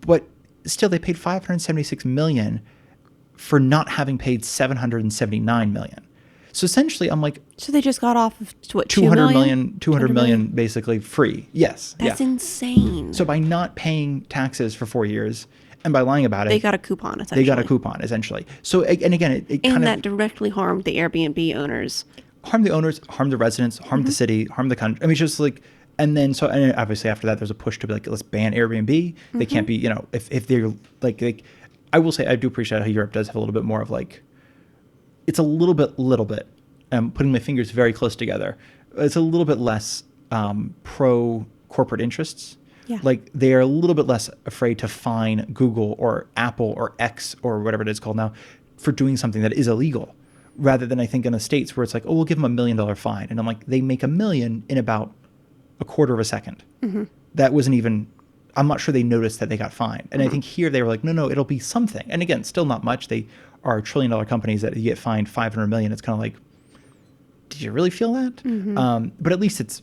But still, they paid 576 million for not having paid 779 million. So essentially, I'm like, so they just got off of what, 200 million basically free. Yes. That's insane. So by not paying taxes for 4 years and by lying about it, they got a coupon, essentially. So, and again, it kind of, that directly harmed the Airbnb owners. Harmed the owners, harmed the residents, harmed the city, harmed the country. I mean, it's just like, and obviously after that, there's a push to be like, let's ban Airbnb. They can't be, if they're like, I will say, I do appreciate how Europe does have a little bit more of like, it's a little bit, I'm putting my fingers very close together. it's a little bit less pro corporate interests. Yeah. Like they are a little bit less afraid to fine Google or Apple or X or whatever it is called now for doing something that is illegal, rather than I think in the States where it's like, oh, we'll give them $1 million fine. And I'm like, they make $1 million in about a quarter of a second. That wasn't even, I'm not sure they noticed that they got fined. And I think here they were like, no, it'll be something. And again, still not much. They are $1 trillion companies that you get fined 500 million. It's kind of like, did you really feel that? But at least it's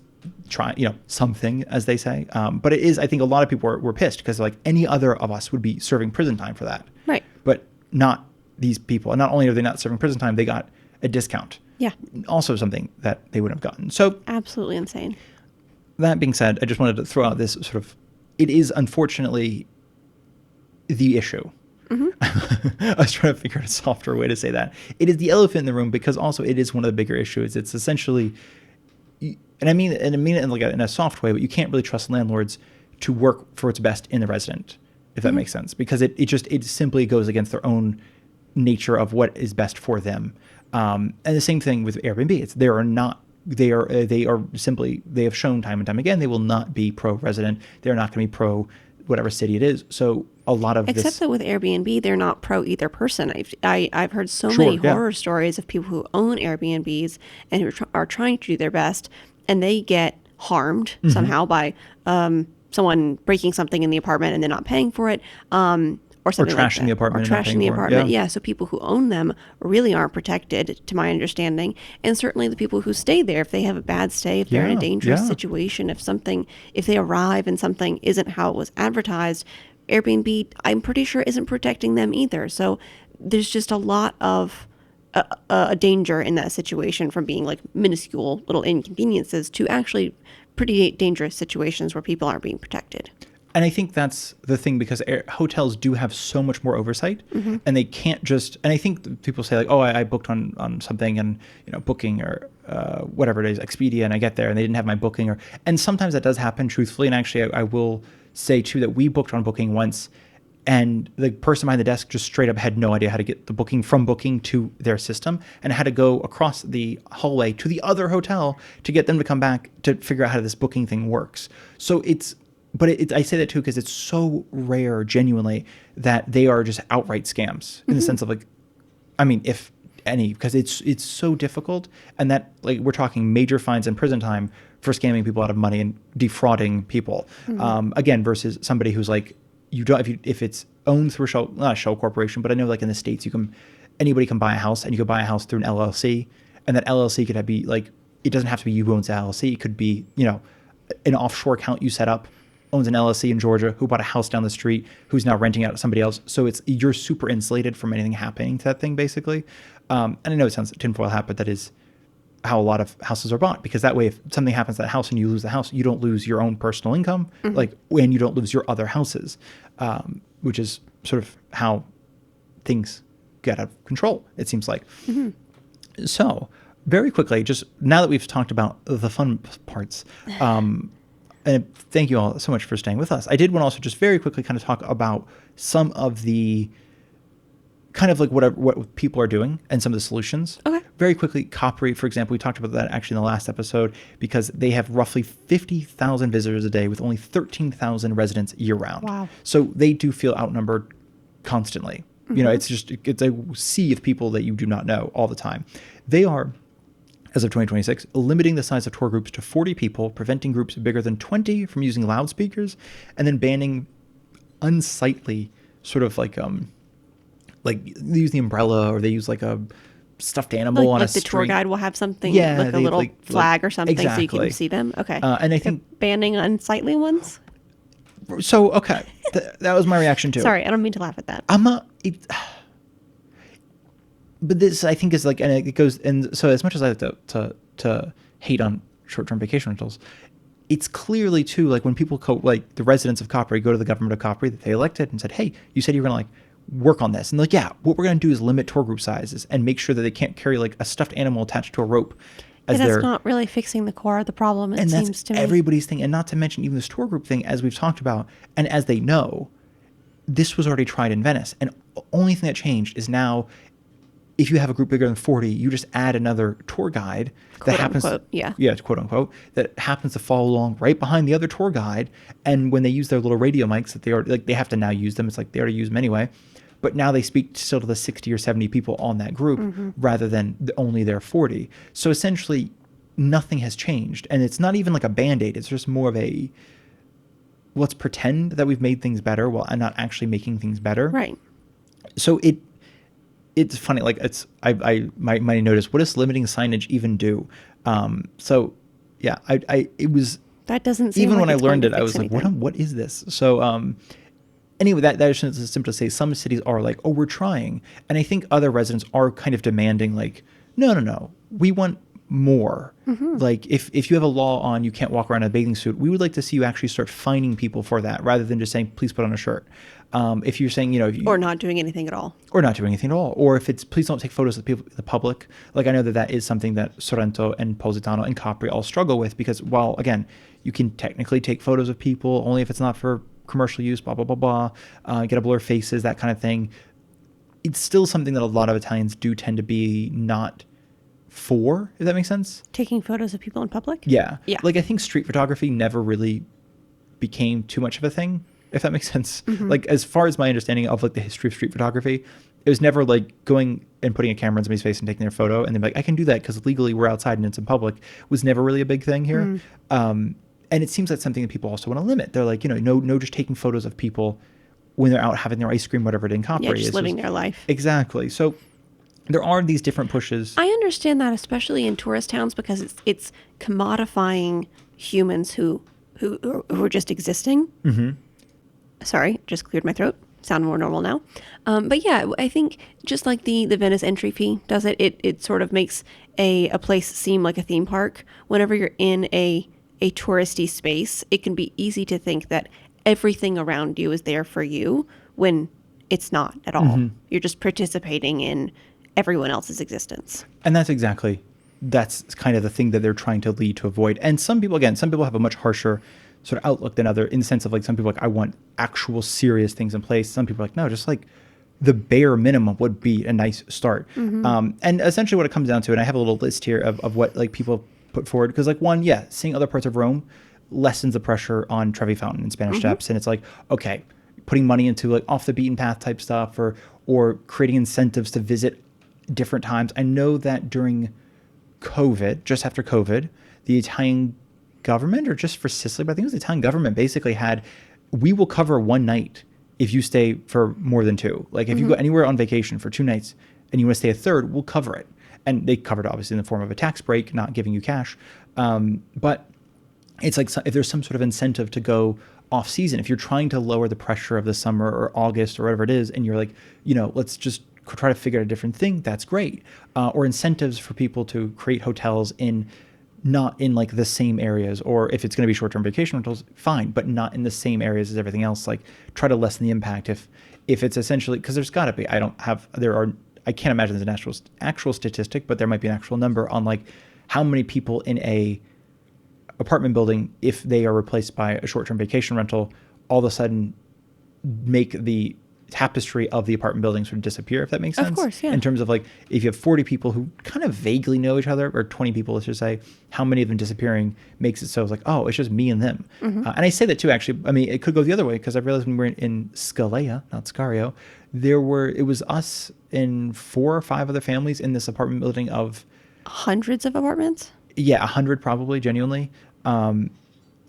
something, as they say. But it is, I think a lot of people were pissed because like any other of us would be serving prison time for that. Right. But not these people. And not only are they not serving prison time, they got a discount. Yeah. Also something that they wouldn't have gotten. So absolutely insane. That being said, I just wanted to throw out this sort of, it is unfortunately the issue. I was trying to figure out a softer way to say that. It is the elephant in the room because also it is one of the bigger issues. It's essentially, and I mean it in like in a soft way, but you can't really trust landlords to work for what's best in the resident, if that makes sense, because it simply goes against their own nature of what is best for them. And the same thing with Airbnb. They have shown time and time again, they will not be pro-resident. They're not going to be pro whatever city it is. So a lot of Except that with Airbnb, they're not pro either person. I've heard so Sure, many yeah. horror stories of people who own Airbnbs and who are trying to do their best, and they get harmed somehow by someone breaking something in the apartment and they're not paying for it. Or something like trashing that. the apartment Or and not trashing paying the for it, apartment. yeah. Yeah. So people who own them really aren't protected, to my understanding. And certainly the people who stay there, if they have a bad stay, if they're in a dangerous situation, if they arrive and something isn't how it was advertised, Airbnb, I'm pretty sure, isn't protecting them either. So there's just a lot of a danger in that situation, from being like minuscule little inconveniences to actually pretty dangerous situations where people aren't being protected. And I think that's the thing, because hotels do have so much more oversight, and they can't just, and I think people say like, oh, I booked on something and, Booking or whatever it is, Expedia, and I get there and they didn't have my booking, and sometimes that does happen, truthfully. And actually I will say too that we booked on Booking once, and the person behind the desk just straight up had no idea how to get the booking from Booking to their system, and had to go across the hallway to the other hotel to get them to come back to figure out how this booking thing works. So I say that too because it's so rare, genuinely, that they are just outright scams in the sense of like, I mean, if any, because it's so difficult, and that like we're talking major fines and prison time for scamming people out of money and defrauding people. Again, versus somebody who's like, if it's owned through not a shell corporation, but I know like in the States anybody can buy a house, and you could buy a house through an LLC, and that LLC could be like, it doesn't have to be you who owns the LLC. It could be an offshore account you set up, owns an LLC in Georgia, who bought a house down the street, who's now renting out to somebody else. So you're super insulated from anything happening to that thing, basically. And I know it sounds tinfoil hat, but that is how a lot of houses are bought, because that way, if something happens to that house and you lose the house, you don't lose your own personal income, and you don't lose your other houses, which is sort of how things get out of control, it seems like. So very quickly, just now that we've talked about the fun parts, and thank you all so much for staying with us. I did want to also just very quickly kind of talk about some of the kind of like what people are doing and some of the solutions. Okay. Very quickly, Capri, for example, we talked about that actually in the last episode, because they have roughly 50,000 visitors a day with only 13,000 residents year round. Wow. So they do feel outnumbered constantly. It's a sea of people that you do not know all the time. They are, as of 2026, limiting the size of tour groups to 40 people, preventing groups bigger than 20 from using loudspeakers, and then banning unsightly sort of like they use the umbrella, or they use like a stuffed animal on a street. The tour guide will have something, Yeah, like a little flag or something, so you exactly. can see them. Okay. And I think Banning unsightly ones? so. Okay, that was my reaction too. Sorry, I don't mean to laugh at that. I'm not. But this, I think, is like, and it goes, and so as much as I like to hate on short-term vacation rentals, it's clearly too like when people like the residents of Capri go to the government of Capri that they elected and said, hey, you said you were gonna like work on this, and like, yeah, what we're gonna do is limit tour group sizes and make sure that they can't carry like a stuffed animal attached to a rope. That's not really fixing the core of the problem, it seems to me. Everybody's thing, and not to mention even this tour group thing, as we've talked about, and as they know, this was already tried in Venice, and the only thing that changed is now if you have a group bigger than 40, you just add another tour guide that Quote, happens, unquote, yeah. yeah, quote unquote, that happens to follow along right behind the other tour guide. And when they use their little radio mics that they already, like, they have to now use them. It's like they already use them anyway. But now they speak still to the 60 or 70 people on that group rather than only their 40. So essentially, nothing has changed. And it's not even like a Band-Aid. It's just more of a, let's pretend that we've made things better while I'm not actually making things better. Right. So it's funny. Like I might notice, what does limiting signage even do? So yeah, it was, That doesn't seem even like when I it's going learned to it, I fix was like, anything. what is this? So, anyway, that is just simple to say. Some cities are like, oh, we're trying. And I think other residents are kind of demanding, like, no, we want more. Like, if you have a law on you can't walk around in a bathing suit, we would like to see you actually start fining people for that rather than just saying, please put on a shirt. If you're saying, if you, Or not doing anything at all. or not doing anything at all, or if it's please don't take photos of people, the public. Like, I know that is something that Sorrento and Positano and Capri all struggle with, because while again you can technically take photos of people only if it's not for commercial use, blah blah blah blah, get a blur faces, that kind of thing. It's still something that a lot of Italians do tend to be not for, if that makes sense. Taking photos of people in public? Yeah. Yeah. Like, I think street photography never really became too much of a thing, if that makes sense. Like, as far as my understanding of like the history of street photography, it was never like going and putting a camera in somebody's face and taking their photo and then like, I can do that because legally we're outside and it's in public, was never really a big thing here. And it seems like something that people also want to limit. They're like, no, just taking photos of people when they're out having their ice cream, whatever it in Capri. Yeah, just It's living their life. Exactly. So there are these different pushes. I understand that, especially in tourist towns, because it's commodifying humans who are just existing. Sorry, just cleared my throat. Sound more normal now. But yeah, I think just like the Venice entry fee does it sort of makes a place seem like a theme park. Whenever you're in a touristy space, it can be easy to think that everything around you is there for you when it's not at all. You're just participating in everyone else's existence. And that's kind of the thing that they're trying to lead to avoid. And some people have a much harsher sort of outlook than other, in the sense of like, some people are like, I want actual serious things in place. Some people are like, no, just like the bare minimum would be a nice start. And essentially what it comes down to, and I have a little list here of what like people put forward, because like, one, yeah, seeing other parts of Rome lessens the pressure on Trevi Fountain and Spanish Steps. And it's like, okay, putting money into like off the beaten path type stuff, or creating incentives to visit different times. I know that during COVID, just after COVID, the Italian government, or just for Sicily, but I think it was the Italian government, basically had, we will cover one night if you stay for more than two. Like, if you go anywhere on vacation for 2 nights and you want to stay a third, we'll cover it. And they covered it obviously in the form of a tax break, not giving you cash. But it's like, if there's some sort of incentive to go off season, if you're trying to lower the pressure of the summer or August or whatever it is, and you're like, let's just try to figure out a different thing, that's great. Or incentives for people to create hotels not in like the same areas, or if it's going to be short-term vacation rentals, fine, but not in the same areas as everything else. Like, try to lessen the impact if it's essentially, because there's got to be, I can't imagine there's an actual statistic, but there might be an actual number on like how many people in a apartment building, if they are replaced by a short-term vacation rental, all of a sudden make the tapestry of the apartment building sort of disappear, if that makes sense. Of course, yeah. In terms of like, if you have 40 people who kind of vaguely know each other, or 20 people, let's just say, how many of them disappearing makes it so it's like, oh, it's just me and them. And I say that too, actually. I mean, it could go the other way, because I realized when we were in Scalea, not Scario, it was us and 4 or 5 other families in this apartment building of Hundreds of apartments? yeah, 100 probably, genuinely. And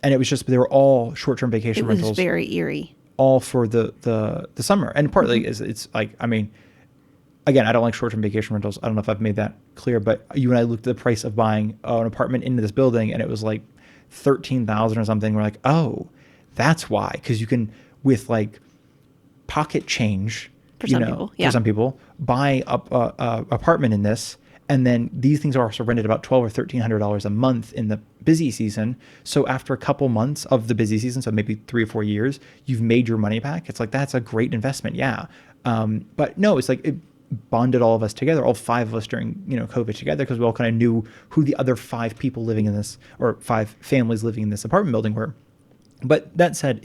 it was just, they were all short-term vacation It was rentals. very eerie. All for the summer. And partly is, it's like, I mean, again, I don't like short-term vacation rentals. I don't know if I've made that clear, but you and I looked at the price of buying an apartment into this building, and it was like 13,000 or something. We're like, oh, that's why. Because you can, with like pocket change, For some people, yeah. for some people, buy a apartment in this. And then these things are also rented about $1,200 or $1,300 a month in the busy season. So after a couple months of the busy season, so maybe 3 or 4 years, you've made your money back. It's like, that's a great investment. Yeah. But no, it's like, it bonded all of us together, all 5 of us during, COVID together, because we all kind of knew who the other 5 people living in this, or 5 families living in this apartment building were. But that said,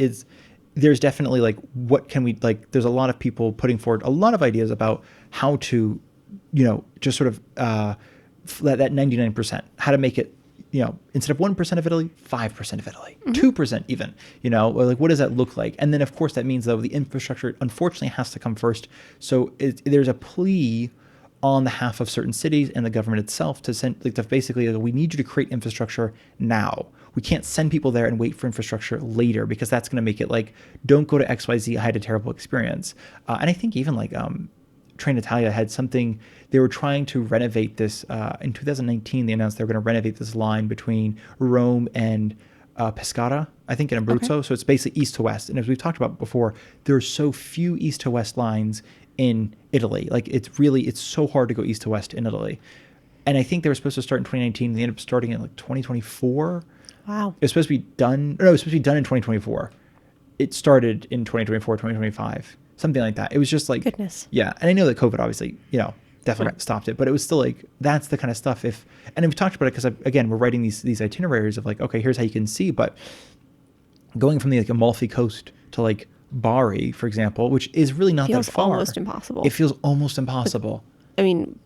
there's definitely like, what can we, like, there's a lot of people putting forward a lot of ideas about how to just sort of that 99%, how to make it, instead of 1% of Italy, 5% of Italy, 2% even, or like, what does that look like? And then of course that means though the infrastructure unfortunately has to come first. So there's a plea on behalf of certain cities and the government itself to send, like, to basically, like, we need you to create infrastructure now. We can't send people there and wait for infrastructure later, because that's going to make it like, don't go to XYZ, I had a terrible experience. And I think even like Train Italia had something, they were trying to renovate this, in 2019, they announced they were going to renovate this line between Rome and Pescara, I think, in Abruzzo. Okay. So it's basically east to west. And as we've talked about before, there are so few east to west lines in Italy. Like, it's so hard to go east to west in Italy. And I think they were supposed to start in 2019. They ended up starting in like 2024. Wow. It was supposed to be done. No, it was supposed to be done in 2024. It started in 2024, 2025, something like that. It was just like, Goodness. Yeah. And I know that COVID obviously, definitely Right. stopped it, but it was still like, that's the kind of stuff. And we've talked about it because, again, we're writing these itineraries of like, okay, here's how you can see, but going from the like Amalfi Coast to like Bari, for example, which is really not that Feels far. almost impossible. It feels almost impossible. I mean,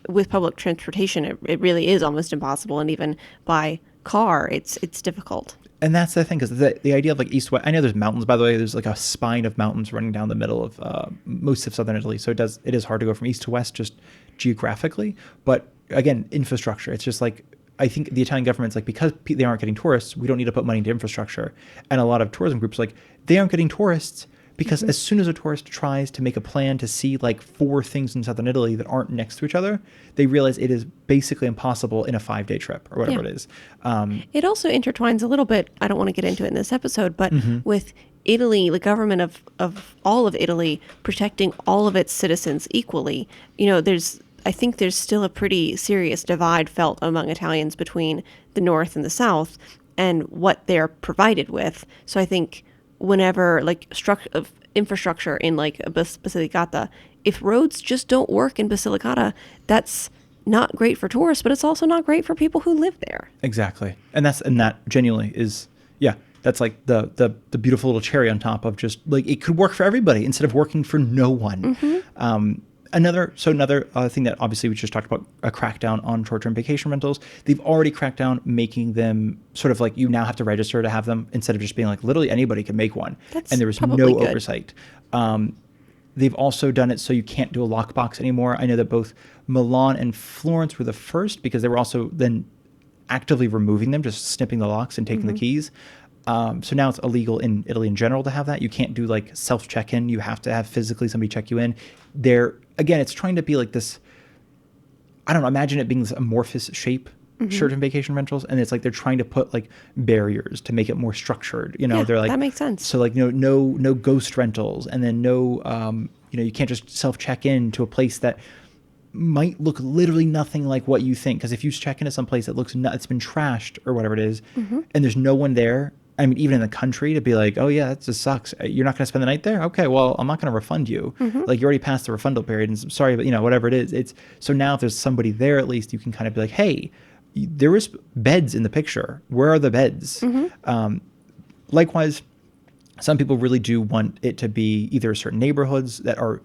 with public transportation, it really is almost impossible, and even by car, it's difficult. And that's the thing, because the idea of like east west, I know there's mountains, by the way. There's like a spine of mountains running down the middle of most of southern Italy, so it is hard to go from east to west just geographically. But again, infrastructure, it's just like, I think the Italian government's like, because they aren't getting tourists, we don't need to put money into infrastructure. And a lot of tourism groups like, they aren't getting tourists because as soon as a tourist tries to make a plan to see like 4 things in southern Italy that aren't next to each other, they realize it is basically impossible in a 5-day trip or whatever Yeah. it is. It also intertwines a little bit, I don't want to get into it in this episode, but with Italy, the government of all of Italy protecting all of its citizens equally, I think there's still a pretty serious divide felt among Italians between the North and the South and what they're provided with. So I think whenever like infrastructure in like a Basilicata, if roads just don't work in Basilicata, that's not great for tourists, but it's also not great for people who live there. Exactly. And that genuinely is, yeah, that's like the beautiful little cherry on top of just like, it could work for everybody instead of working for no one. Another thing that obviously we just talked about, a crackdown on short-term vacation rentals. They've already cracked down, making them sort of like, you now have to register to have them instead of just being like, literally anybody can make one. And there was no probably good. oversight. They've also done it so you can't do a lockbox anymore. I know that both Milan and Florence were the first, because they were also then actively removing them, just snipping the locks and taking the keys. So now it's illegal in Italy in general to have that. You can't do like self check-in. You have to have physically somebody check you in. Again, it's trying to be like this, I don't know, imagine it being this amorphous shape, short-term vacation rentals. And it's like, they're trying to put like barriers to make it more structured. Yeah, they're like, that makes sense. So like, no ghost rentals. And then you can't just self check in to a place that might look literally nothing like what you think. Because if you check into some place that looks it's been trashed or whatever it is, and there's no one there, I mean, even in the country, to be like, oh yeah, that just sucks. You're not going to spend the night there? Okay, well, I'm not going to refund you. Like, you already passed the refundable period, and sorry, but whatever it is, so now if there's somebody there, at least you can kind of be like, hey, there was beds in the picture. Where are the beds? Likewise, some people really do want it to be either certain neighborhoods that are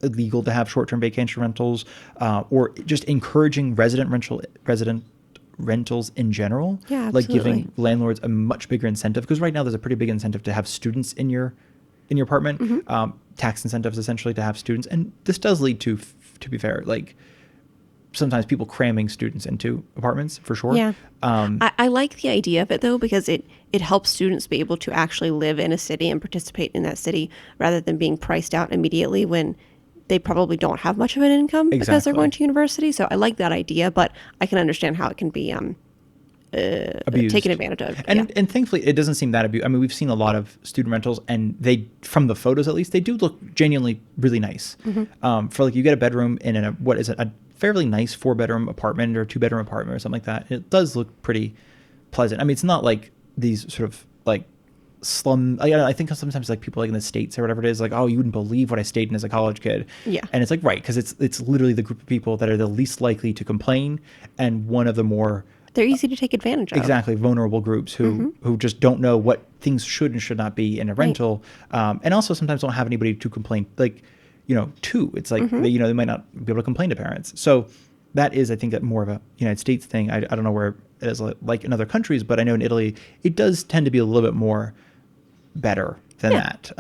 illegal to have short-term vacation rentals, or just encouraging resident rentals in general. Yeah, like absolutely. giving landlords a much bigger incentive, because right now there's a pretty big incentive to have students in your apartment, tax incentives essentially to have students. And this does lead to be fair, like sometimes people cramming students into apartments, for sure. Yeah. I like the idea of it though, because it helps students be able to actually live in a city and participate in that city rather than being priced out immediately when they probably don't have much of an income because they're Exactly. going to university. So I like that idea, but I can understand how it can be Abused. taken advantage of. And thankfully, it doesn't seem that abuse. I mean, we've seen a lot of student rentals, and they, from the photos at least, they do look genuinely really nice. For like, you get a bedroom in a fairly nice 4-bedroom apartment or 2-bedroom apartment or something like that. It does look pretty pleasant. I mean, it's not like these sort of like slum. I think sometimes like people like in the States or whatever it is, like, oh, you wouldn't believe what I stayed in as a college kid. Yeah. And it's like, right, because it's literally the group of people that are the least likely to complain, and one of the more They're easy to take advantage of. exactly vulnerable groups who just don't know what things should and should not be in a rental, and also sometimes don't have anybody to complain. Like, two. It's like they might not be able to complain to parents. So that is, I think, that more of a United States thing. I don't know where it is like in other countries, but I know in Italy it does tend to be a little bit more better than that.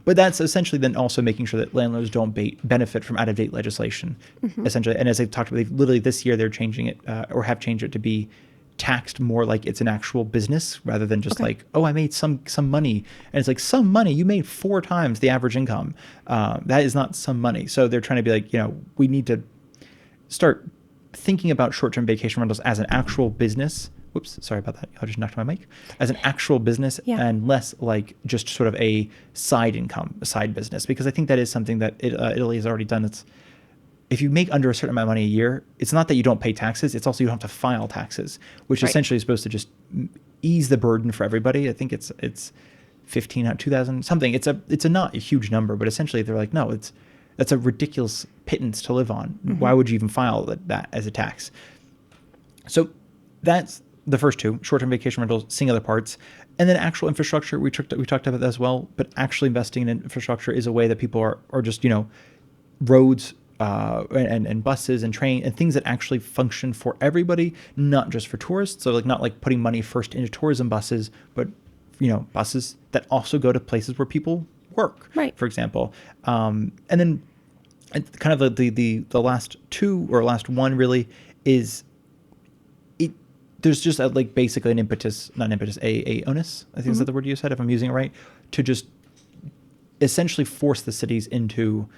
But that's essentially then also making sure that landlords don't benefit from out-of-date legislation, essentially. And as I've talked about, literally this year they're changing it or have changed it to be taxed more like it's an actual business rather than just like, oh, I made some money. And it's like, some money? You made 4 times the average income. That is not some money. So they're trying to be like, we need to start thinking about short-term vacation rentals as an actual business. Whoops, sorry about that. I just knocked my mic. As an actual business and less like just sort of a side income, a side business. Because I think that is something that Italy has already done. It's if you make under a certain amount of money a year, it's not that you don't pay taxes. It's also you don't have to file taxes, which essentially is supposed to just ease the burden for everybody. I think it's 2,000 something. It's a not a huge number, but essentially they're like, no, that's a ridiculous pittance to live on. Why would you even file that as a tax? So that's the first two, short-term vacation rentals, seeing other parts. And then actual infrastructure, we talked about that as well, but actually investing in infrastructure is a way that people are just, roads and buses and train and things that actually function for everybody, not just for tourists. So like not like putting money first into tourism buses, but, buses that also go to places where people work, for example. And then kind of the last two or last one really is there's just basically an impetus, not an impetus, a onus, I think is that the word you said, if I'm using it right, to just essentially force the cities into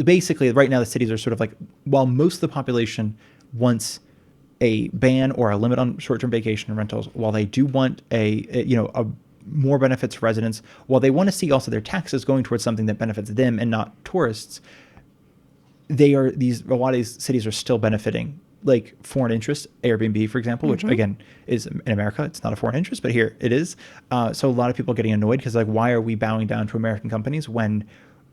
basically right now the cities are sort of like, while most of the population wants a ban or a limit on short-term vacation rentals, while they do want a more benefits for residents, while they want to see also their taxes going towards something that benefits them and not tourists, a lot of these cities are still benefiting like foreign interest, Airbnb, for example, which again is in America, it's not a foreign interest, but here it is. So a lot of people are getting annoyed because like, why are we bowing down to American companies when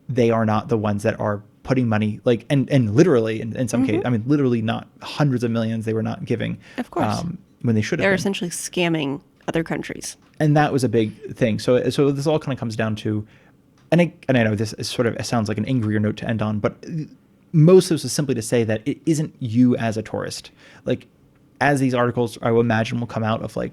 they are not the ones that are putting money and literally in some cases, I mean, literally not hundreds of millions they were not giving, of course, when they should have They're been. essentially scamming other countries. And that was a big thing. So this all kind of comes down to, and I know this is sort of, it sounds like an angrier note to end on, but most of this is simply to say that it isn't you as a tourist. Like, as these articles, I will imagine, will come out of like,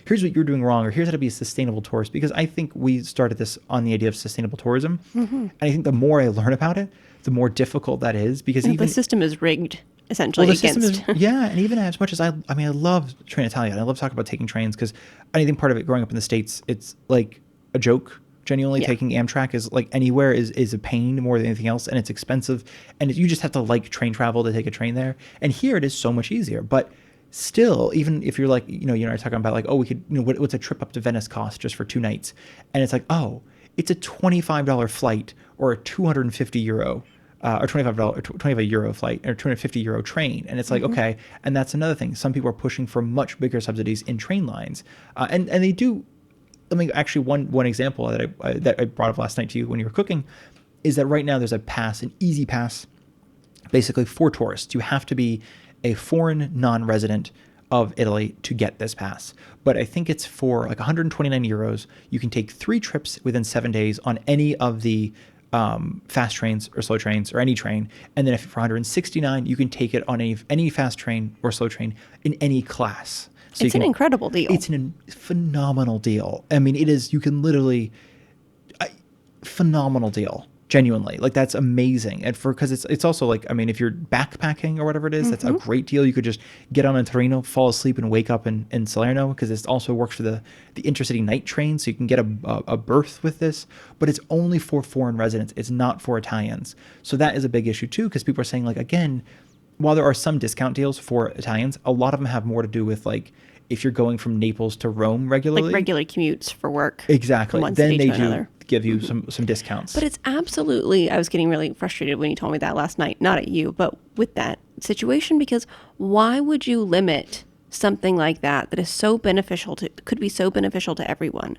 here's what you're doing wrong, or here's how to be a sustainable tourist. Because I think we started this on the idea of sustainable tourism. And I think the more I learn about it, the more difficult that is. Because even the system is rigged, essentially, system is, and even as much as I love Train Italia, and I love talking about taking trains, because I think part of it growing up in the States, it's like a joke. Genuinely taking Amtrak is like anywhere is a pain more than anything else, and it's expensive, and you just have to like train travel to take a train there. And here it is so much easier. But still, even if you're like, you're talking about like, oh, we could, what's a trip up to Venice cost just for 2 nights? And it's like, oh, it's a $25 flight or a €250 or €25 flight or €250 train. And it's like, okay. And that's another thing. Some people are pushing for much bigger subsidies in train lines, and they do. Let me actually one example that I brought up last night to you when you were cooking is that right now there's an easy pass, basically for tourists. You have to be a foreign non-resident of Italy to get this pass. But I think it's for like €129. You can take 3 trips within 7 days on any of the fast trains or slow trains or any train. And then if for $169, you can take it on any fast train or slow train in any class. So it's an incredible deal. It's a phenomenal deal. I mean, it is, you can literally, phenomenal deal, genuinely. Like, that's amazing. And because it's also like, I mean, if you're backpacking or whatever it is, that's a great deal. You could just get on a Torino, fall asleep, and wake up in Salerno, because it also works for the intercity night train, so you can get a berth with this. But it's only for foreign residents. It's not for Italians. So that is a big issue, too, because people are saying, like, again, while there are some discount deals for Italians, a lot of them have more to do with, like, if you're going from Naples to Rome regularly. Like regular commutes for work. Exactly. Then they do give you some discounts. But it's absolutely, I was getting really frustrated when you told me that last night, not at you, but with that situation, because why would you limit something like that is so beneficial could be so beneficial to everyone?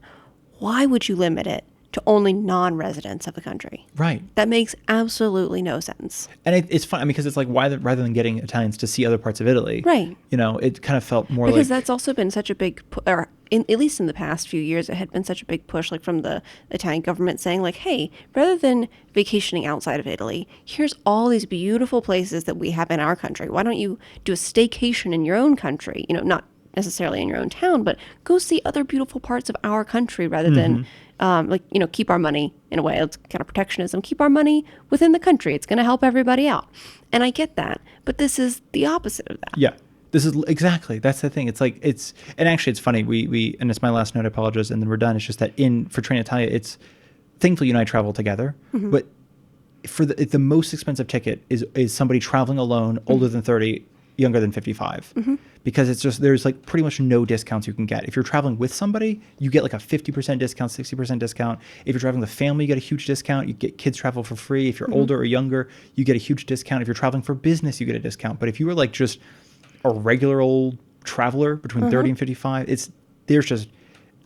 Why would you limit it to only non-residents of the country? Right. That makes absolutely no sense. And it's fun, because it's like, why rather than getting Italians to see other parts of Italy, right? It kind of felt more because like, that's also been such a big, or at least in the past few years, it had been such a big push, like from the Italian government saying, like, hey, rather than vacationing outside of Italy, here's all these beautiful places that we have in our country. Why don't you do a staycation in your own country? Not necessarily in your own town, but go see other beautiful parts of our country rather than, keep our money, in a way, it's kind of protectionism, keep our money within the country. It's going to help everybody out. And I get that. But this is the opposite of that. Yeah. This is exactly, that's the thing. It's like, and actually it's funny. We and it's my last note, I apologize, and then we're done. It's just that for Train Italia, it's thankfully you and I travel together, but for the most expensive ticket is somebody traveling alone, older than 30, younger than 55, because it's just, there's like pretty much no discounts you can get. If you're traveling with somebody, you get like a 50% discount, 60% discount. If you're traveling with family, you get a huge discount. You get kids travel for free. If you're older or younger, you get a huge discount. If you're traveling for business, you get a discount. But if you were like just a regular old traveler between 30 and 55, there's just,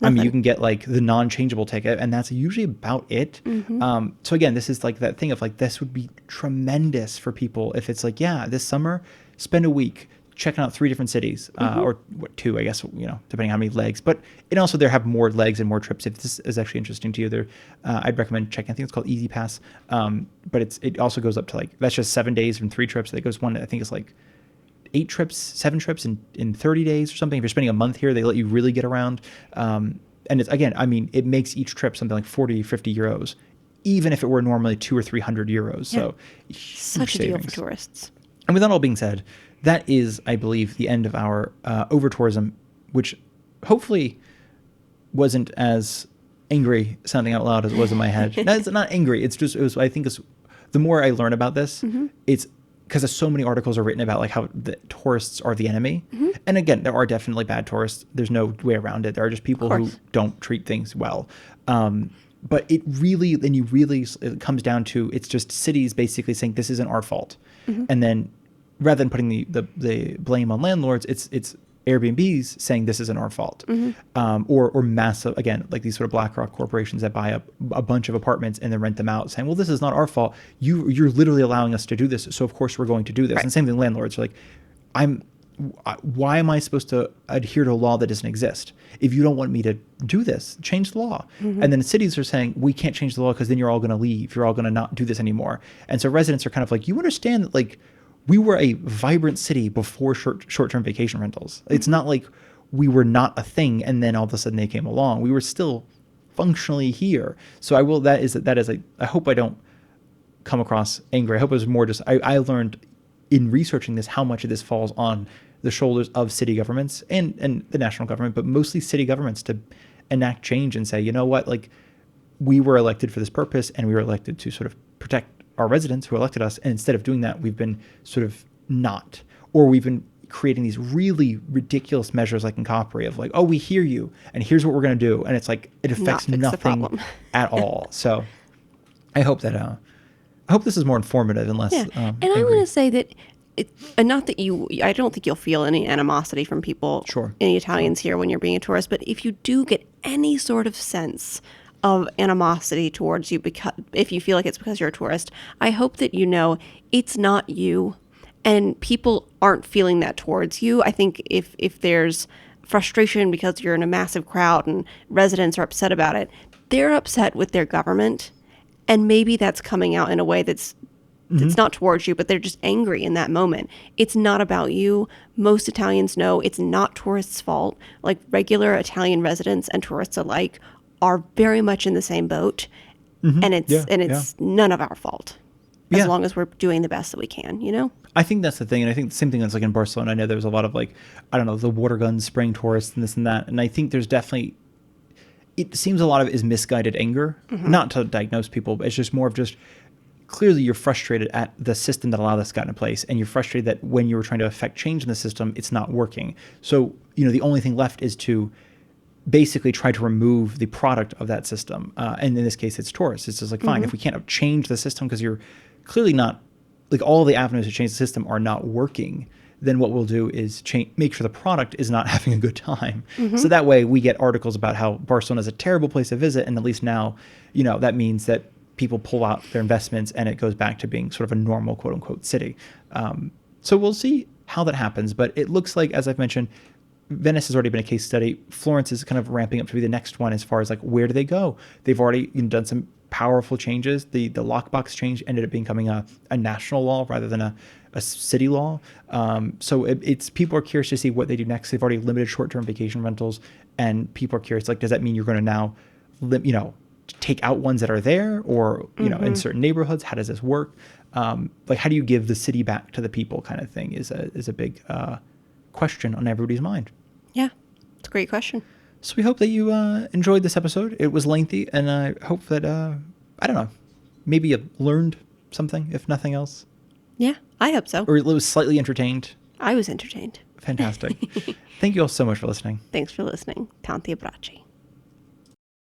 Nothing. I mean, you can get like the non-changeable ticket, and that's usually about it. So again, this is like that thing of like, this would be tremendous for people if it's like, yeah, this summer, spend a week checking out 3 different cities, or 2, I guess, depending on how many legs. But and also there have more legs and more trips. If this is actually interesting to you, there, I'd recommend checking. I think it's called Easy Pass, but it also goes up to like, that's just 7 days and 3 trips. That goes one, I think it's like 8 trips, 7 trips in 30 days or something. If you're spending a month here, they let you really get around. And it's, again, I mean, it makes each trip something like 40, 50 euros, even if it were normally 200 or 300 euros. So Such a deal for tourists. And with that all being said, that is, I believe, the end of our over-tourism, which hopefully wasn't as angry sounding out loud as it was in my head. No, it's not angry. It's just, I think the more I learn about this, it's because so many articles are written about like how the tourists are the enemy. And again, there are definitely bad tourists. There's no way around it. There are just people who don't treat things well. But it comes down to, it's just cities basically saying this isn't our fault. And then rather than putting the blame on landlords, it's Airbnbs saying this isn't our fault. Or massive, again, like these sort of BlackRock corporations that buy up a bunch of apartments and then rent them out saying, well, this is not our fault. You're literally allowing us to do this. So of course we're going to do this. Right. And same thing, landlords are like, why am I supposed to adhere to a law that doesn't exist? If you don't want me to do this, change the law. And then cities are saying, we can't change the law because then you're all going to leave. You're all going to not do this anymore. And so residents are kind of like, you understand that like we were a vibrant city before short-term vacation rentals. It's not like we were not a thing and then all of a sudden they came along. We were still functionally here. So I hope I don't come across angry. I hope it was more just, I learned in researching this how much of this falls on the shoulders of city governments and the national government, but mostly city governments to enact change and say, you know what, like we were elected for this purpose and we were elected to sort of protect our residents who elected us. And instead of doing that, we've been sort of not, or we've been creating these really ridiculous measures like in Capri of like, oh, we hear you and here's what we're going to do. And it's like, it affects nothing at all. So I hope that, I hope this is more informative and less. Yeah. And I want to say that and not that I don't think you'll feel any animosity from people, any Italians here when you're being a tourist, but if you do get any sort of sense of animosity towards you, because if you feel like it's because you're a tourist, I hope that you know it's not you and people aren't feeling that towards you. I think if there's frustration because you're in a massive crowd and residents are upset about it, they're upset with their government. And maybe that's coming out in a way that's not towards you, but they're just angry in that moment. It's not about you. Most Italians know it's not tourists' fault. Like regular Italian residents and tourists alike are very much in the same boat. And it's none of our fault as long as we're doing the best that we can, you know? I think that's the thing. And I think the same thing that's like in Barcelona. I know there's a lot of like, I don't know, the water guns spraying tourists and this and that. And I think there's definitely, it seems a lot of it is misguided anger, not to diagnose people, but it's just more of just clearly you're frustrated at the system that allowed this to get into place. And you're frustrated that when you were trying to affect change in the system, it's not working. So, you know, the only thing left is to basically try to remove the product of that system. And in this case, it's tourists. It's just like, fine, if we can't change the system because you're clearly not, like all the avenues to change the system are not working, then what we'll do is make sure the product is not having a good time. So that way we get articles about how Barcelona is a terrible place to visit. And at least now, you know, that means that people pull out their investments and it goes back to being sort of a normal quote unquote city. So we'll see how that happens. But it looks like, as I've mentioned, Venice has already been a case study. Florence is kind of ramping up to be the next one as far as like, where do they go? They've already done some powerful changes. The lockbox change ended up becoming a national law rather than a city law. So it's people are curious to see what they do next. They've already limited short-term vacation rentals, and people are curious, like, does that mean you're going to now, take out ones that are there, or, in certain neighborhoods? How does this work? Like, how do you give the city back to the people, kind of thing is a big question on everybody's mind. Yeah, it's a great question. So we hope that you enjoyed this episode. It was lengthy, and I hope that, I don't know, maybe you learned something, if nothing else. Yeah, I hope so. Or it was slightly entertained. I was entertained. Fantastic. Thank you all so much for listening. Thanks for listening. Tanti abbracci.